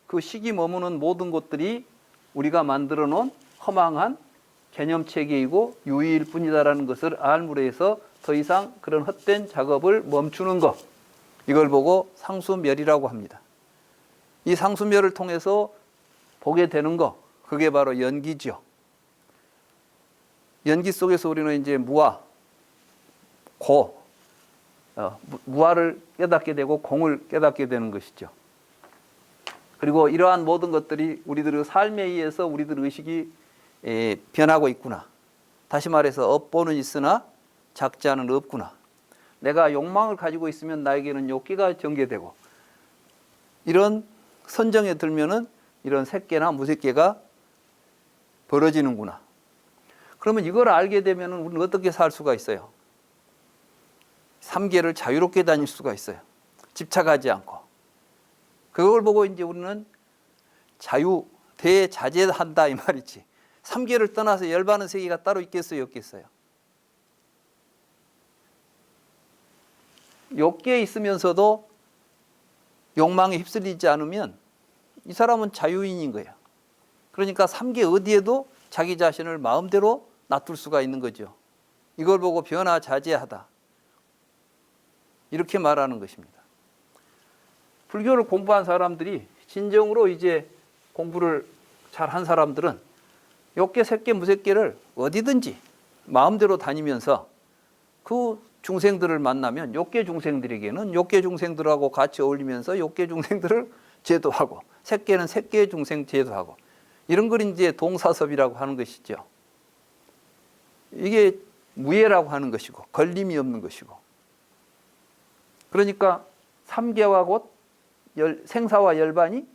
그 식이 머무는 모든 것들이 우리가 만들어 놓은 허망한 개념체계이고 유의일 뿐이다라는 것을 알므로 해서 더 이상 그런 헛된 작업을 멈추는 것, 이걸 보고 상수멸이라고 합니다. 이 상수멸을 통해서 보게 되는 거, 그게 바로 연기죠. 연기 속에서 우리는 이제 무아, 고, 무아를 깨닫게 되고 공을 깨닫게 되는 것이죠. 그리고 이러한 모든 것들이 우리들의 삶에 의해서 우리들 의식이 변하고 있구나. 다시 말해서 업보는 있으나 작자는 없구나. 내가 욕망을 가지고 있으면 나에게는 욕기가 전개되고, 이런 선정에 들면은 이런 색계나 무색계가 벌어지는구나. 그러면 이걸 알게 되면 우리는 어떻게 살 수가 있어요? 삼계를 자유롭게 다닐 수가 있어요. 집착하지 않고. 그걸 보고 이제 우리는 자유, 대자제한다 이 말이지. 삼계를 떠나서 열반의 세계가 따로 있겠어요, 없겠어요? 욕계에 있으면서도 욕망에 휩쓸리지 않으면 이 사람은 자유인인 거예요. 그러니까 삼계 어디에도 자기 자신을 마음대로 놔둘 수가 있는 거죠. 이걸 보고 변화자제하다, 이렇게 말하는 것입니다. 불교를 공부한 사람들이, 진정으로 이제 공부를 잘한 사람들은 욕계, 색계, 무색계를 어디든지 마음대로 다니면서 그 중생들을 만나면 욕계 중생들에게는 욕계 중생들하고 같이 어울리면서 욕계 중생들을 제도하고, 색계는 색계 중생 제도하고, 이런 걸 이제 동사섭이라고 하는 것이죠. 이게 무예라고 하는 것이고 걸림이 없는 것이고, 그러니까 삼계와 곧 생사와 열반이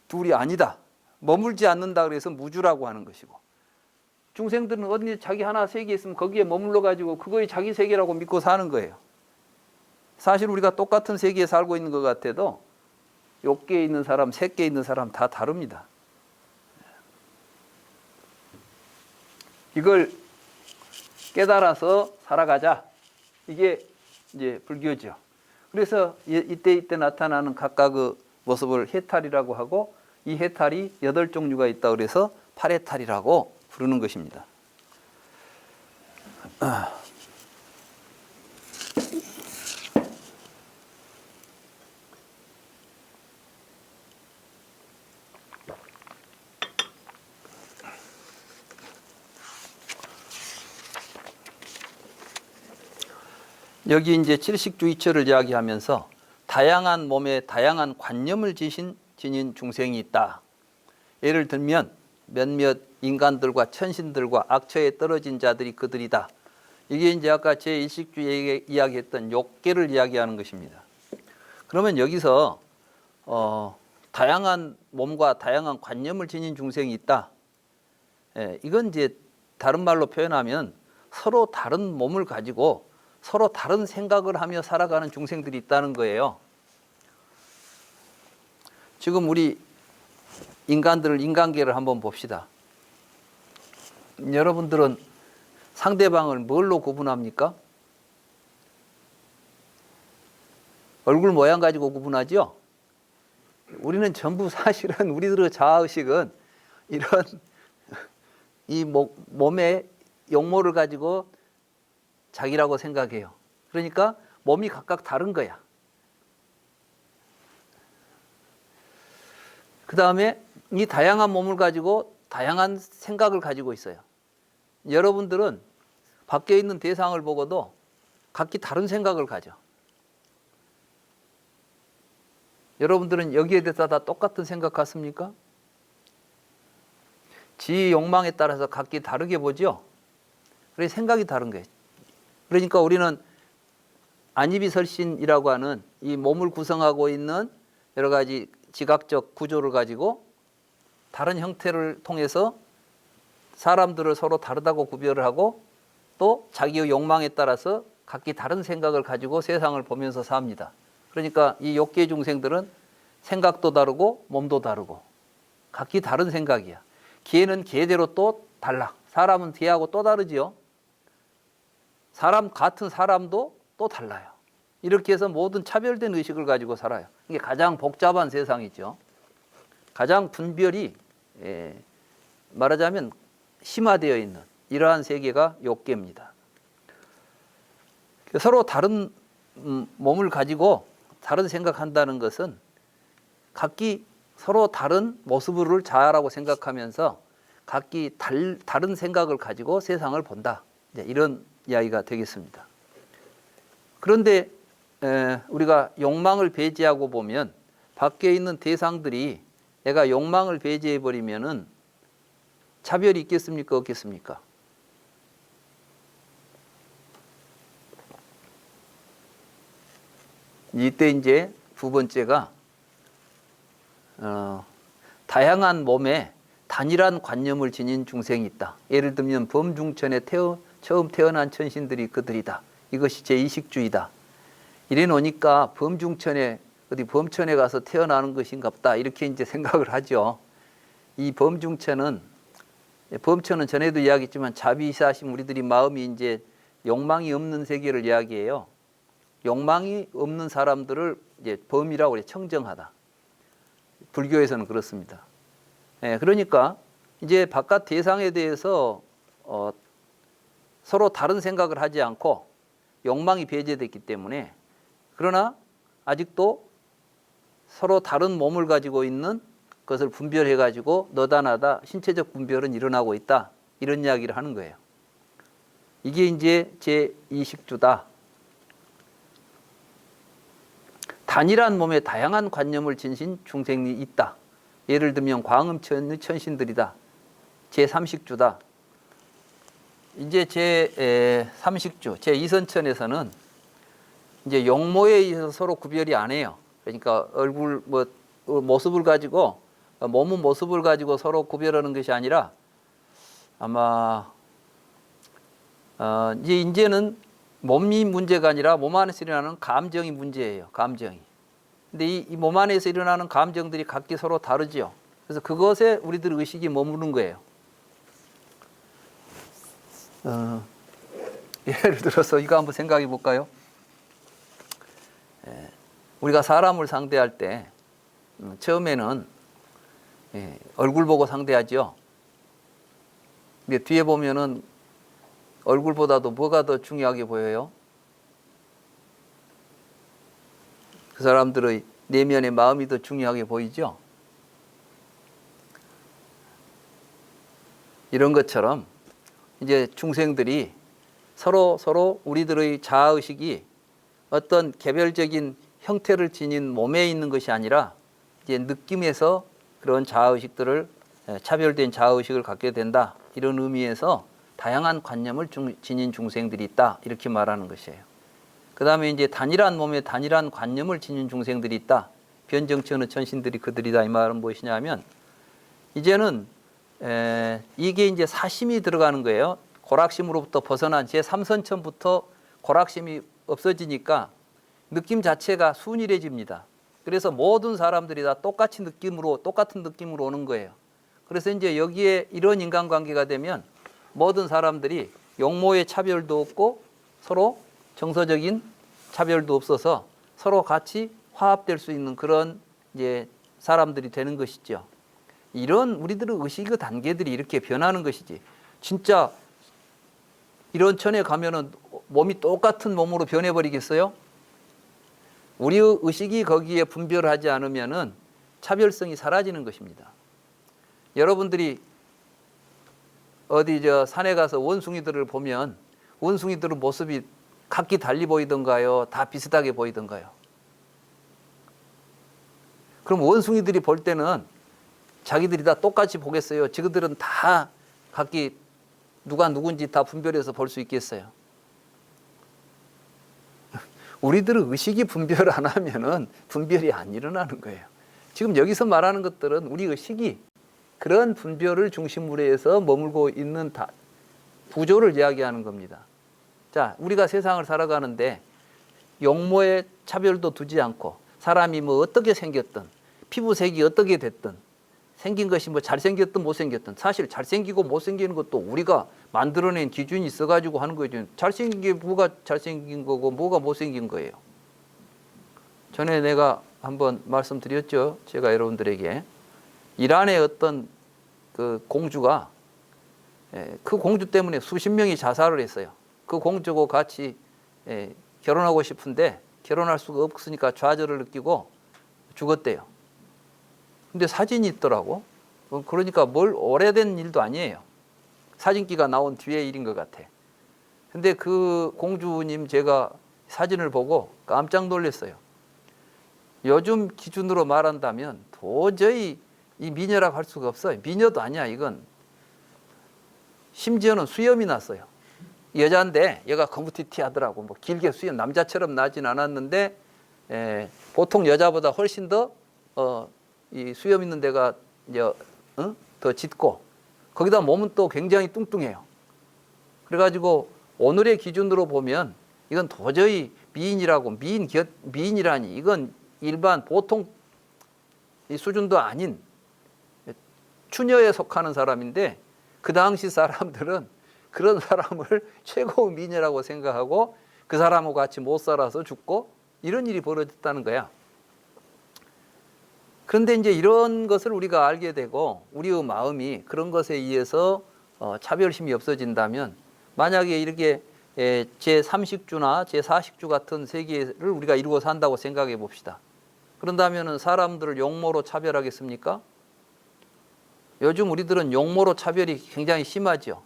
둘이 아니다, 머물지 않는다, 그래서 무주라고 하는 것이고, 중생들은 어디 자기 하나 세계 있으면 거기에 머물러 가지고 그거에 자기 세계라고 믿고 사는 거예요. 사실 우리가 똑같은 세계에 살고 있는 것 같아도 욕계에 있는 사람, 색계에 있는 사람 다 다릅니다. 이걸 깨달아서 살아가자, 이게 이제 불교죠. 그래서 이때 나타나는 각각의 모습을 해탈이라고 하고, 이 해탈이 8종류가 있다 그래서 팔해탈이라고 부르는 것입니다. 여기 이제 칠식주의처를 이야기하면서 다양한 몸에 다양한 관념을 지닌 중생이 있다. 예를 들면 몇몇 인간들과 천신들과 악처에 떨어진 자들이 그들이다. 이게 이제 아까 제 일식주의에 이야기했던 욕계를 이야기하는 것입니다. 그러면 여기서 다양한 몸과 다양한 관념을 지닌 중생이 있다. 이건 이제 다른 말로 표현하면 서로 다른 몸을 가지고 서로 다른 생각을 하며 살아가는 중생들이 있다는 거예요. 지금 우리 인간계를 한번 봅시다. 여러분들은 상대방을 뭘로 구분합니까? 얼굴 모양 가지고 구분하죠? 우리는 전부 사실은 우리들의 자아의식은 이런 이 몸의 용모를 가지고 자기라고 생각해요. 그러니까 몸이 각각 다른 거야. 그 다음에 이 다양한 몸을 가지고 다양한 생각을 가지고 있어요. 여러분들은 밖에 있는 대상을 보고도 각기 다른 생각을 가져. 여러분들은 여기에 대해서 다 똑같은 생각 같습니까? 지 욕망에 따라서 각기 다르게 보죠. 그래서 생각이 다른 거예요. 그러니까 우리는 안이비설신이라고 하는 이 몸을 구성하고 있는 여러 가지 지각적 구조를 가지고 다른 형태를 통해서 사람들을 서로 다르다고 구별을 하고, 또 자기의 욕망에 따라서 각기 다른 생각을 가지고 세상을 보면서 삽니다. 그러니까 이 욕계 중생들은 생각도 다르고 몸도 다르고 각기 다른 생각이야. 개는 개대로 또 달라. 사람은 개하고 또 다르지요. 사람 같은 사람도 또 달라요. 이렇게 해서 모든 차별된 의식을 가지고 살아요. 이게 가장 복잡한 세상이죠. 가장 분별이 말하자면 심화되어 있는 이러한 세계가 욕계입니다. 서로 다른 몸을 가지고 다른 생각한다는 것은 각기 서로 다른 모습을 자아라고 생각하면서 각기 다른 생각을 가지고 세상을 본다. 이런 이야기가 되겠습니다. 그런데 우리가 욕망을 배제하고 보면 밖에 있는 대상들이 내가 욕망을 배제해 버리면은 차별이 있겠습니까? 없겠습니까? 이때 이제 두 번째가 다양한 몸에 단일한 관념을 지닌 중생이 있다. 예를 들면 범중천에 처음 태어난 천신들이 그들이다. 이것이 제2식주의다. 이래 놓으니까 범중천에 어디 범천에 가서 태어나는 것인가 보다 이렇게 이제 생각을 하죠. 이 범중천은 전에도 이야기했지만 자비사심 우리들이 마음이 이제 욕망이 없는 세계를 이야기해요. 욕망이 없는 사람들을 이제 범이라고 그래 청정하다. 불교에서는 그렇습니다. 그러니까 이제 바깥 대상에 대해서 서로 다른 생각을 하지 않고 욕망이 배제됐기 때문에 그러나 아직도 서로 다른 몸을 가지고 있는 것을 분별해 가지고 너다나다 신체적 분별은 일어나고 있다. 이런 이야기를 하는 거예요. 이게 이제 제2식주다. 단일한 몸에 다양한 관념을 지닌 중생이 있다. 예를 들면 광음천의 천신들이다. 제3식주다. 이제 제3식주, 제2선천에서는 이제 용모에 의해서 서로 구별이 안 해요. 그러니까 얼굴 모습을 가지고 몸의 모습을 가지고 서로 구별하는 것이 아니라 아마 이제는 몸이 문제가 아니라 몸 안에서 일어나는 감정이 문제예요. 감정이. 근데 이 몸 안에서 일어나는 감정들이 각기 서로 다르지요. 그래서 그것에 우리들 의식이 머무는 거예요. 예를 들어서 이거 한번 생각해 볼까요? 우리가 사람을 상대할 때 처음에는 얼굴 보고 상대하죠. 근데 뒤에 보면은 얼굴보다도 뭐가 더 중요하게 보여요? 그 사람들의 내면의 마음이 더 중요하게 보이죠. 이런 것처럼 이제 중생들이 서로 우리들의 자아의식이 어떤 개별적인 형태를 지닌 몸에 있는 것이 아니라 이제 느낌에서 그런 자아의식들을 차별된 자아의식을 갖게 된다. 이런 의미에서 다양한 관념을 지닌 중생들이 있다. 이렇게 말하는 것이에요. 그 다음에 이제 단일한 몸에 단일한 관념을 지닌 중생들이 있다. 변정천의 천신들이 그들이다. 이 말은 무엇이냐면 이제는 이게 이제 사심이 들어가는 거예요. 고락심으로부터 벗어난 제3선천부터 고락심이 없어지니까 느낌 자체가 순일해집니다. 그래서 모든 사람들이 다 똑같은 느낌으로 오는 거예요. 그래서 이제 여기에 이런 인간관계가 되면 모든 사람들이 용모의 차별도 없고 서로 정서적인 차별도 없어서 서로 같이 화합될 수 있는 그런 이제 사람들이 되는 것이죠. 이런 우리들의 의식의 단계들이 이렇게 변하는 것이지. 진짜 이런 천에 가면은 몸이 똑같은 몸으로 변해버리겠어요? 우리의 의식이 거기에 분별하지 않으면은 차별성이 사라지는 것입니다. 여러분들이 어디 산에 가서 원숭이들을 보면 원숭이들의 모습이 각기 달리 보이던가요? 다 비슷하게 보이던가요? 그럼 원숭이들이 볼 때는 자기들이 다 똑같이 보겠어요? 지그들은 다 각기 누가 누군지 다 분별해서 볼 수 있겠어요? 우리들의 의식이 분별 안 하면은 분별이 안 일어나는 거예요. 지금 여기서 말하는 것들은 우리 의식이 그런 분별을 중심으로 해서 머물고 있는 구조를 이야기하는 겁니다. 자, 우리가 세상을 살아가는데 용모의 차별도 두지 않고 사람이 뭐 어떻게 생겼든 피부색이 어떻게 됐든 생긴 것이 뭐 잘생겼든 못생겼든 사실 잘생기고 못생기는 것도 우리가 만들어낸 기준이 있어가지고 하는 거죠. 잘생긴 게 뭐가 잘생긴 거고 뭐가 못생긴 거예요. 전에 내가 한번 말씀드렸죠. 제가 여러분들에게 이란의 어떤 그 공주가 그 공주 때문에 수십 명이 자살을 했어요. 그 공주하고 같이 결혼하고 싶은데 결혼할 수가 없으니까 좌절을 느끼고 죽었대요. 근데 사진이 있더라고. 그러니까 뭘 오래된 일도 아니에요. 사진기가 나온 뒤의 일인 것 같아. 근데 그 공주님 제가 사진을 보고 깜짝 놀랐어요. 요즘 기준으로 말한다면 도저히 이 미녀라고 할 수가 없어요. 미녀도 아니야 이건. 심지어는 수염이 났어요. 여자인데 얘가 거무튀튀 하더라고. 뭐 길게 수염 남자처럼 나진 않았는데 보통 여자보다 훨씬 더 이 수염 있는 데가 이제 더 짙고 거기다 몸은 또 굉장히 뚱뚱해요. 그래가지고 오늘의 기준으로 보면 이건 도저히 미인이라니 이건 일반 보통 이 수준도 아닌 추녀에 속하는 사람인데 그 당시 사람들은 그런 사람을 최고의 미녀라고 생각하고 그 사람하고 같이 못 살아서 죽고 이런 일이 벌어졌다는 거야. 그런데 이제 이런 것을 우리가 알게 되고 우리의 마음이 그런 것에 의해서 차별심이 없어진다면 만약에 이렇게 제3식주나 제4식주 같은 세계를 우리가 이루어 산다고 생각해 봅시다. 그런다면 사람들을 용모로 차별하겠습니까? 요즘 우리들은 용모로 차별이 굉장히 심하죠.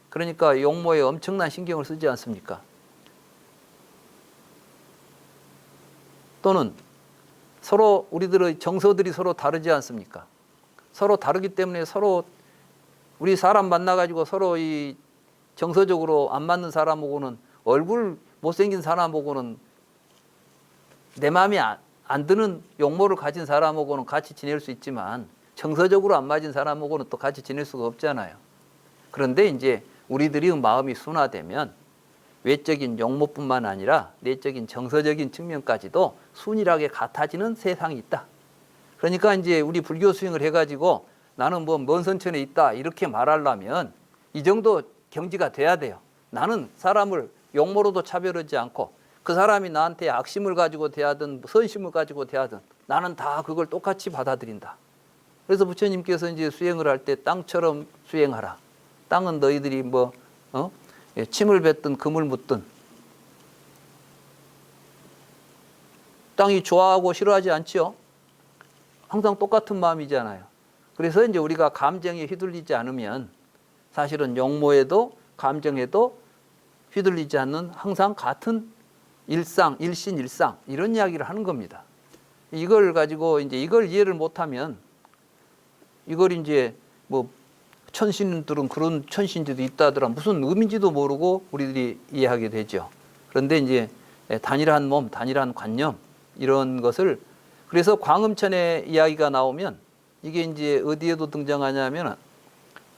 그러니까 용모에 엄청난 신경을 쓰지 않습니까? 또는 서로 우리들의 정서들이 서로 다르지 않습니까? 서로 다르기 때문에 서로 우리 사람 만나가지고 서로 이 정서적으로 안 맞는 사람하고는 얼굴 못생긴 사람하고는 내 마음이 안 드는 용모를 가진 사람하고는 같이 지낼 수 있지만 정서적으로 안 맞은 사람하고는 또 같이 지낼 수가 없잖아요. 그런데 이제 우리들이 마음이 순화되면 외적인 용모뿐만 아니라 내적인 정서적인 측면까지도 순일하게 같아지는 세상이 있다. 그러니까 이제 우리 불교 수행을 해가지고 나는 뭐 먼 선천에 있다 이렇게 말하려면 이 정도 경지가 돼야 돼요. 나는 사람을 용모로도 차별하지 않고 그 사람이 나한테 악심을 가지고 대하든 선심을 가지고 대하든 나는 다 그걸 똑같이 받아들인다. 그래서 부처님께서 이제 수행을 할 때 땅처럼 수행하라. 땅은 너희들이 침을 뱉든 금을 묻든 땅이 좋아하고 싫어하지 않죠. 항상 똑같은 마음이잖아요. 그래서 이제 우리가 감정에 휘둘리지 않으면 사실은 용모에도 감정에도 휘둘리지 않는 항상 같은 일상, 일신, 이런 이야기를 하는 겁니다. 이걸 가지고 이제 이걸 이해를 못하면 이걸 이제 뭐 천신들은 그런 천신들도 있다더라 무슨 의미인지도 모르고 우리들이 이해하게 되죠. 그런데 이제 단일한 몸, 단일한 관념 이런 것을 그래서 광음천의 이야기가 나오면 이게 이제 어디에도 등장하냐면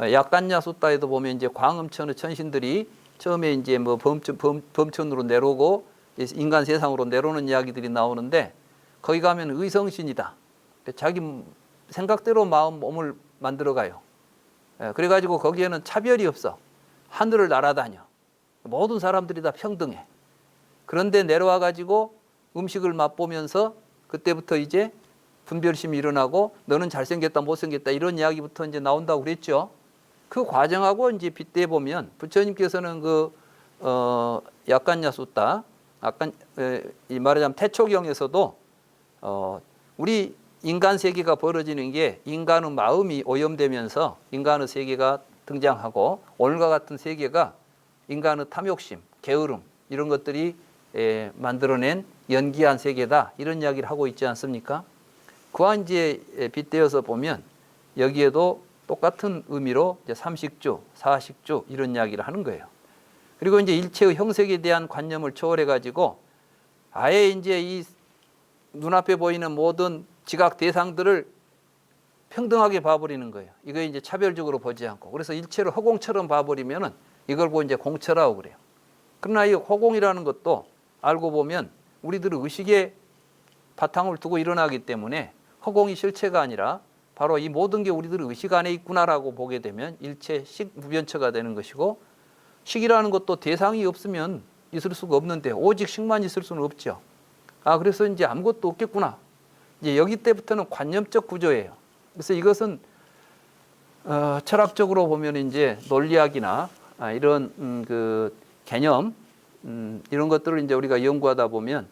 약간야 수다에도 보면 이제 광음천의 천신들이 처음에 이제 뭐 범천으로 내려오고 인간 세상으로 내려오는 이야기들이 나오는데 거기 가면 의성신이다. 자기 생각대로 몸을 만들어가요. 그래가지고 거기에는 차별이 없어. 하늘을 날아다녀. 모든 사람들이 다 평등해. 그런데 내려와가지고 음식을 맛보면서 그때부터 이제 분별심이 일어나고 너는 잘생겼다 못생겼다 이런 이야기부터 이제 나온다고 그랬죠. 그 과정하고 이제 빗대 보면 부처님께서는 약간야 숫다, 이 말하자면 태초경에서도 우리 인간 세계가 벌어지는 게 인간의 마음이 오염되면서 인간의 세계가 등장하고 오늘과 같은 세계가 인간의 탐욕심, 게으름 이런 것들이 만들어낸 연기한 세계다 이런 이야기를 하고 있지 않습니까? 그와 이제 빗대어서 보면 여기에도 똑같은 의미로 이제 삼식주, 사식주 이런 이야기를 하는 거예요. 그리고 이제 일체의 형색에 대한 관념을 초월해 가지고 아예 이제 이 눈앞에 보이는 모든 지각 대상들을 평등하게 봐버리는 거예요. 이거 이제 차별적으로 보지 않고. 그래서 일체를 허공처럼 봐버리면은 이걸 보고 이제 공처라고 그래요. 그러나 이 허공이라는 것도 알고 보면 우리들의 의식에 바탕을 두고 일어나기 때문에 허공이 실체가 아니라 바로 이 모든 게 우리들 의식 안에 있구나라고 보게 되면 일체 식무변처가 되는 것이고, 식이라는 것도 대상이 없으면 있을 수가 없는데 오직 식만 있을 수는 없죠. 그래서 이제 아무것도 없겠구나. 이제 여기 때부터는 관념적 구조예요. 그래서 이것은 철학적으로 보면 이제 논리학이나 이런 그 개념 이런 것들을 이제 우리가 연구하다 보면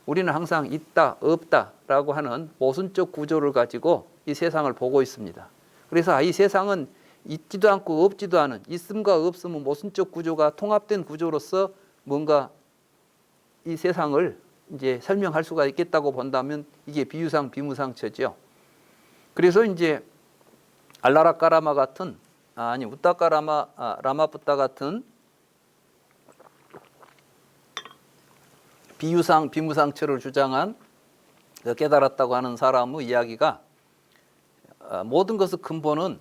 우리는 항상 있다, 없다라고 하는 모순적 구조를 가지고 이 세상을 보고 있습니다. 그래서 이 세상은 있지도 않고 없지도 않은, 있음과 없음은 모순적 구조가 통합된 구조로서 뭔가 이 세상을 이제 설명할 수가 있겠다고 본다면 이게 비유상 비무상처죠. 그래서 이제 알라라까라마 같은 라마푸타 같은 비유상 비무상처를 주장한 깨달았다고 하는 사람의 이야기가 모든 것의 근본은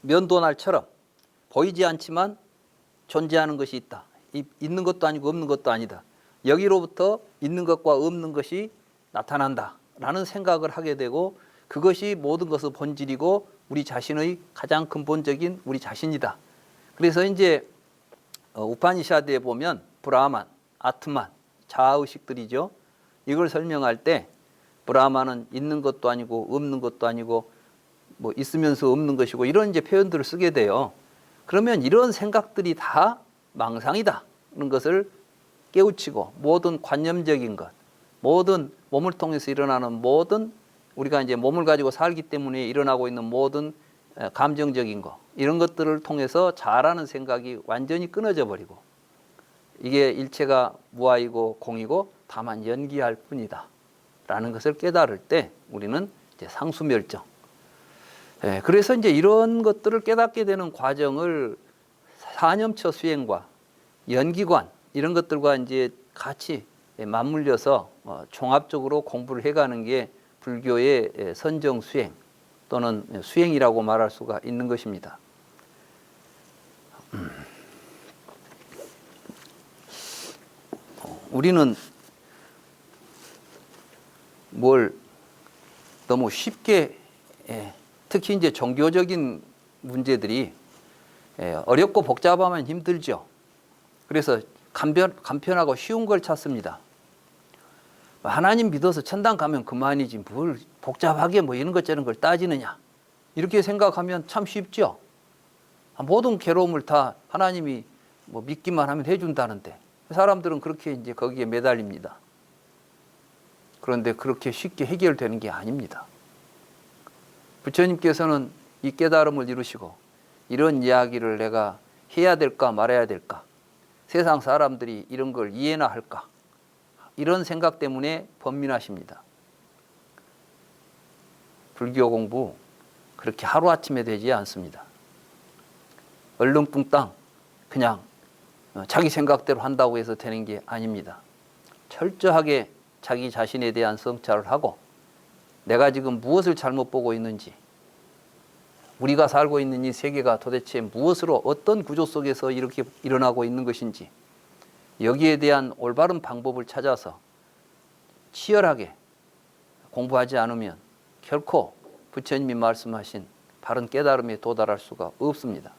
면도날처럼 보이지 않지만 존재하는 것이 있다. 있는 것도 아니고 없는 것도 아니다. 여기로부터 있는 것과 없는 것이 나타난다라는 생각을 하게 되고, 그것이 모든 것의 본질이고 우리 자신의 가장 근본적인 우리 자신이다. 그래서 이제 우파니샤드에 보면 브라만, 아트만, 자아의식들이죠. 이걸 설명할 때 브라만은 있는 것도 아니고 없는 것도 아니고 뭐 있으면서 없는 것이고 이런 이제 표현들을 쓰게 돼요. 그러면 이런 생각들이 다 망상이다는 것을 깨우치고, 모든 관념적인 것, 모든 몸을 통해서 일어나는 모든, 우리가 이제 몸을 가지고 살기 때문에 일어나고 있는 모든 감정적인 것, 이런 것들을 통해서 자아라는 생각이 완전히 끊어져 버리고, 이게 일체가 무아이고 공이고 다만 연기할 뿐이다 라는 것을 깨달을 때 우리는 이제 상수멸정. 그래서 이제 이런 것들을 깨닫게 되는 과정을 사념처 수행과 연기관 이런 것들과 이제 같이 맞물려서 종합적으로 공부를 해가는 게 불교의 선정 수행 또는 수행이라고 말할 수가 있는 것입니다. 우리는 뭘 너무 쉽게, 특히 이제 종교적인 문제들이 어렵고 복잡하면 힘들죠. 그래서 간편하고 쉬운 걸 찾습니다. 하나님 믿어서 천당 가면 그만이지 뭘 복잡하게 뭐 이런 것 저런 걸 따지느냐, 이렇게 생각하면 참 쉽죠. 모든 괴로움을 다 하나님이 뭐 믿기만 하면 해준다는데 사람들은 그렇게 이제 거기에 매달립니다. 그런데 그렇게 쉽게 해결되는 게 아닙니다. 부처님께서는 이 깨달음을 이루시고 이런 이야기를 내가 해야 될까 말아야 될까, 세상 사람들이 이런 걸 이해나 할까, 이런 생각 때문에 번민하십니다. 불교 공부 그렇게 하루아침에 되지 않습니다. 얼렁뚱땅 그냥 자기 생각대로 한다고 해서 되는 게 아닙니다. 철저하게 자기 자신에 대한 성찰을 하고, 내가 지금 무엇을 잘못 보고 있는지, 우리가 살고 있는 이 세계가 도대체 무엇으로 어떤 구조 속에서 이렇게 일어나고 있는 것인지, 여기에 대한 올바른 방법을 찾아서 치열하게 공부하지 않으면 결코 부처님이 말씀하신 바른 깨달음에 도달할 수가 없습니다.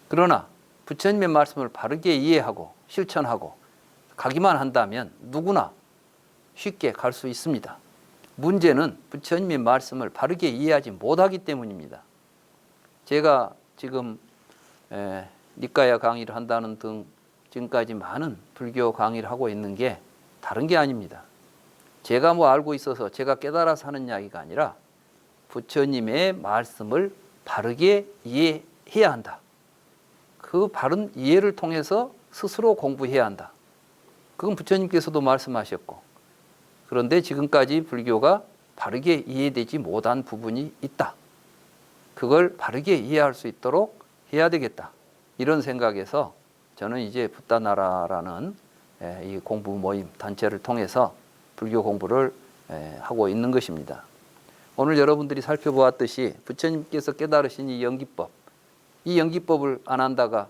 그러나 부처님의 말씀을 바르게 이해하고 실천하고 가기만 한다면 누구나 쉽게 갈 수 있습니다. 문제는 부처님의 말씀을 바르게 이해하지 못하기 때문입니다. 제가 지금 니까야 강의를 한다는 등 지금까지 많은 불교 강의를 하고 있는 게 다른 게 아닙니다. 제가 뭐 알고 있어서 제가 깨달아서 하는 이야기가 아니라 부처님의 말씀을 바르게 이해해야 한다. 그 바른 이해를 통해서 스스로 공부해야 한다. 그건 부처님께서도 말씀하셨고, 그런데 지금까지 불교가 바르게 이해되지 못한 부분이 있다. 그걸 바르게 이해할 수 있도록 해야 되겠다. 이런 생각에서 저는 이제 붓다나라라는 이 공부 모임 단체를 통해서 불교 공부를 하고 있는 것입니다. 오늘 여러분들이 살펴보았듯이 부처님께서 깨달으신 이 연기법, 이 연기법을 안 한다가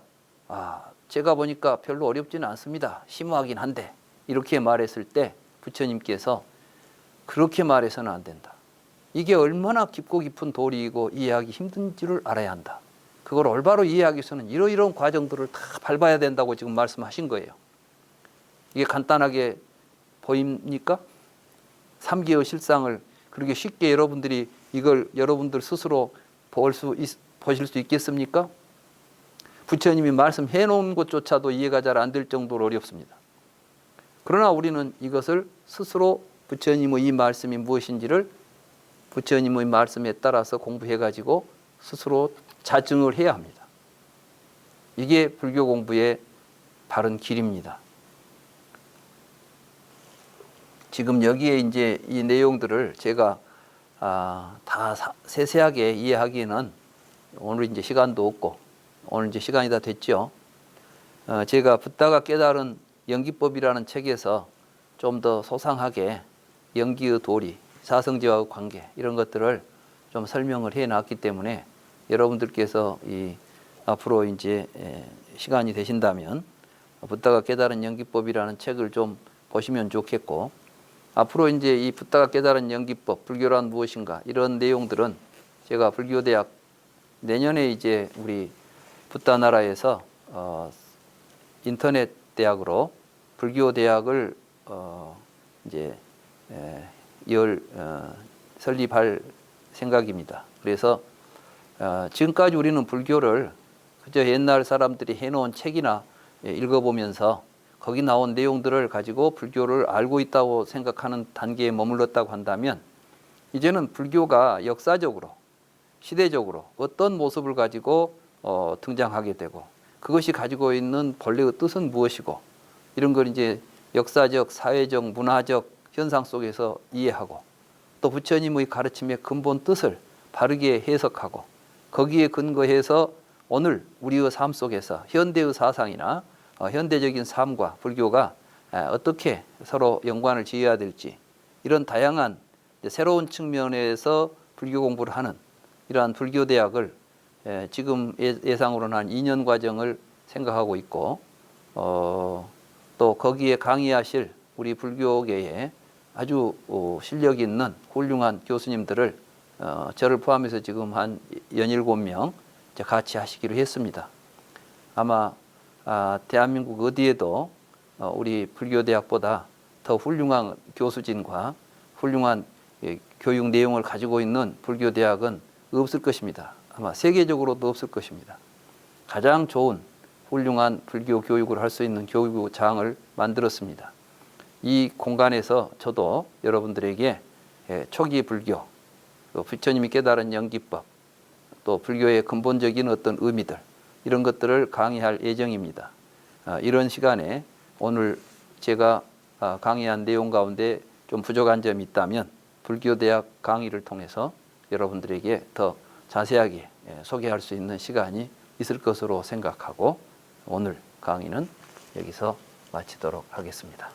제가 보니까 별로 어렵지는 않습니다. 심오하긴 한데 이렇게 말했을 때 부처님께서 그렇게 말해서는 안 된다. 이게 얼마나 깊고 깊은 도리이고 이해하기 힘든 줄을 알아야 한다. 그걸 올바로 이해하기 위해서는 이러이러한 과정들을 다 밟아야 된다고 지금 말씀하신 거예요. 이게 간단하게 보입니까? 3기의 실상을 그렇게 쉽게 여러분들이 이걸 여러분들 스스로 보실 수 있겠습니까? 부처님이 말씀해 놓은 것조차도 이해가 잘 안 될 정도로 어렵습니다. 그러나 우리는 이것을 스스로 부처님의 이 말씀이 무엇인지를 부처님의 말씀에 따라서 공부해가지고 스스로 자증을 해야 합니다. 이게 불교 공부의 바른 길입니다. 지금 여기에 이제 이 내용들을 제가 다 세세하게 이해하기에는 오늘 이제 시간도 없고 오늘 이제 시간이 다 됐죠. 제가 붓다가 깨달은 연기법이라는 책에서 좀 더 소상하게 연기의 도리, 사성제와의 관계 이런 것들을 좀 설명을 해놨기 때문에 여러분들께서 앞으로 이제 시간이 되신다면 붓다가 깨달은 연기법이라는 책을 좀 보시면 좋겠고, 앞으로 이제 이 붓다가 깨달은 연기법, 불교란 무엇인가 이런 내용들은 제가 불교대학 내년에 이제 우리 붓다 나라에서 인터넷 대학으로 불교대학을 이제 설립할 생각입니다. 그래서 지금까지 우리는 불교를 그저 옛날 사람들이 해놓은 책이나 읽어보면서 거기 나온 내용들을 가지고 불교를 알고 있다고 생각하는 단계에 머물렀다고 한다면, 이제는 불교가 역사적으로 시대적으로 어떤 모습을 가지고 등장하게 되고 그것이 가지고 있는 본래의 뜻은 무엇이고 이런 걸 이제 역사적, 사회적, 문화적 현상 속에서 이해하고 또 부처님의 가르침의 근본 뜻을 바르게 해석하고 거기에 근거해서 오늘 우리의 삶 속에서 현대의 사상이나 현대적인 삶과 불교가 어떻게 서로 연관을 지어야 될지 이런 다양한 새로운 측면에서 불교 공부를 하는 이러한 불교대학을 지금 예상으로는 한 2년 과정을 생각하고 있고, 또 거기에 강의하실 우리 불교계에 아주 실력 있는 훌륭한 교수님들을 저를 포함해서 지금 한 17명 같이 하시기로 했습니다. 아마 대한민국 어디에도 우리 불교대학보다 더 훌륭한 교수진과 훌륭한 교육 내용을 가지고 있는 불교대학은 없을 것입니다. 아마 세계적으로도 없을 것입니다. 가장 좋은 훌륭한 불교 교육을 할 수 있는 교육장을 만들었습니다. 이 공간에서 저도 여러분들에게 초기 불교, 부처님이 깨달은 연기법, 또 불교의 근본적인 어떤 의미들 이런 것들을 강의할 예정입니다. 이런 시간에 오늘 제가 강의한 내용 가운데 좀 부족한 점이 있다면 불교대학 강의를 통해서 여러분들에게 더 자세하게 소개할 수 있는 시간이 있을 것으로 생각하고 오늘 강의는 여기서 마치도록 하겠습니다.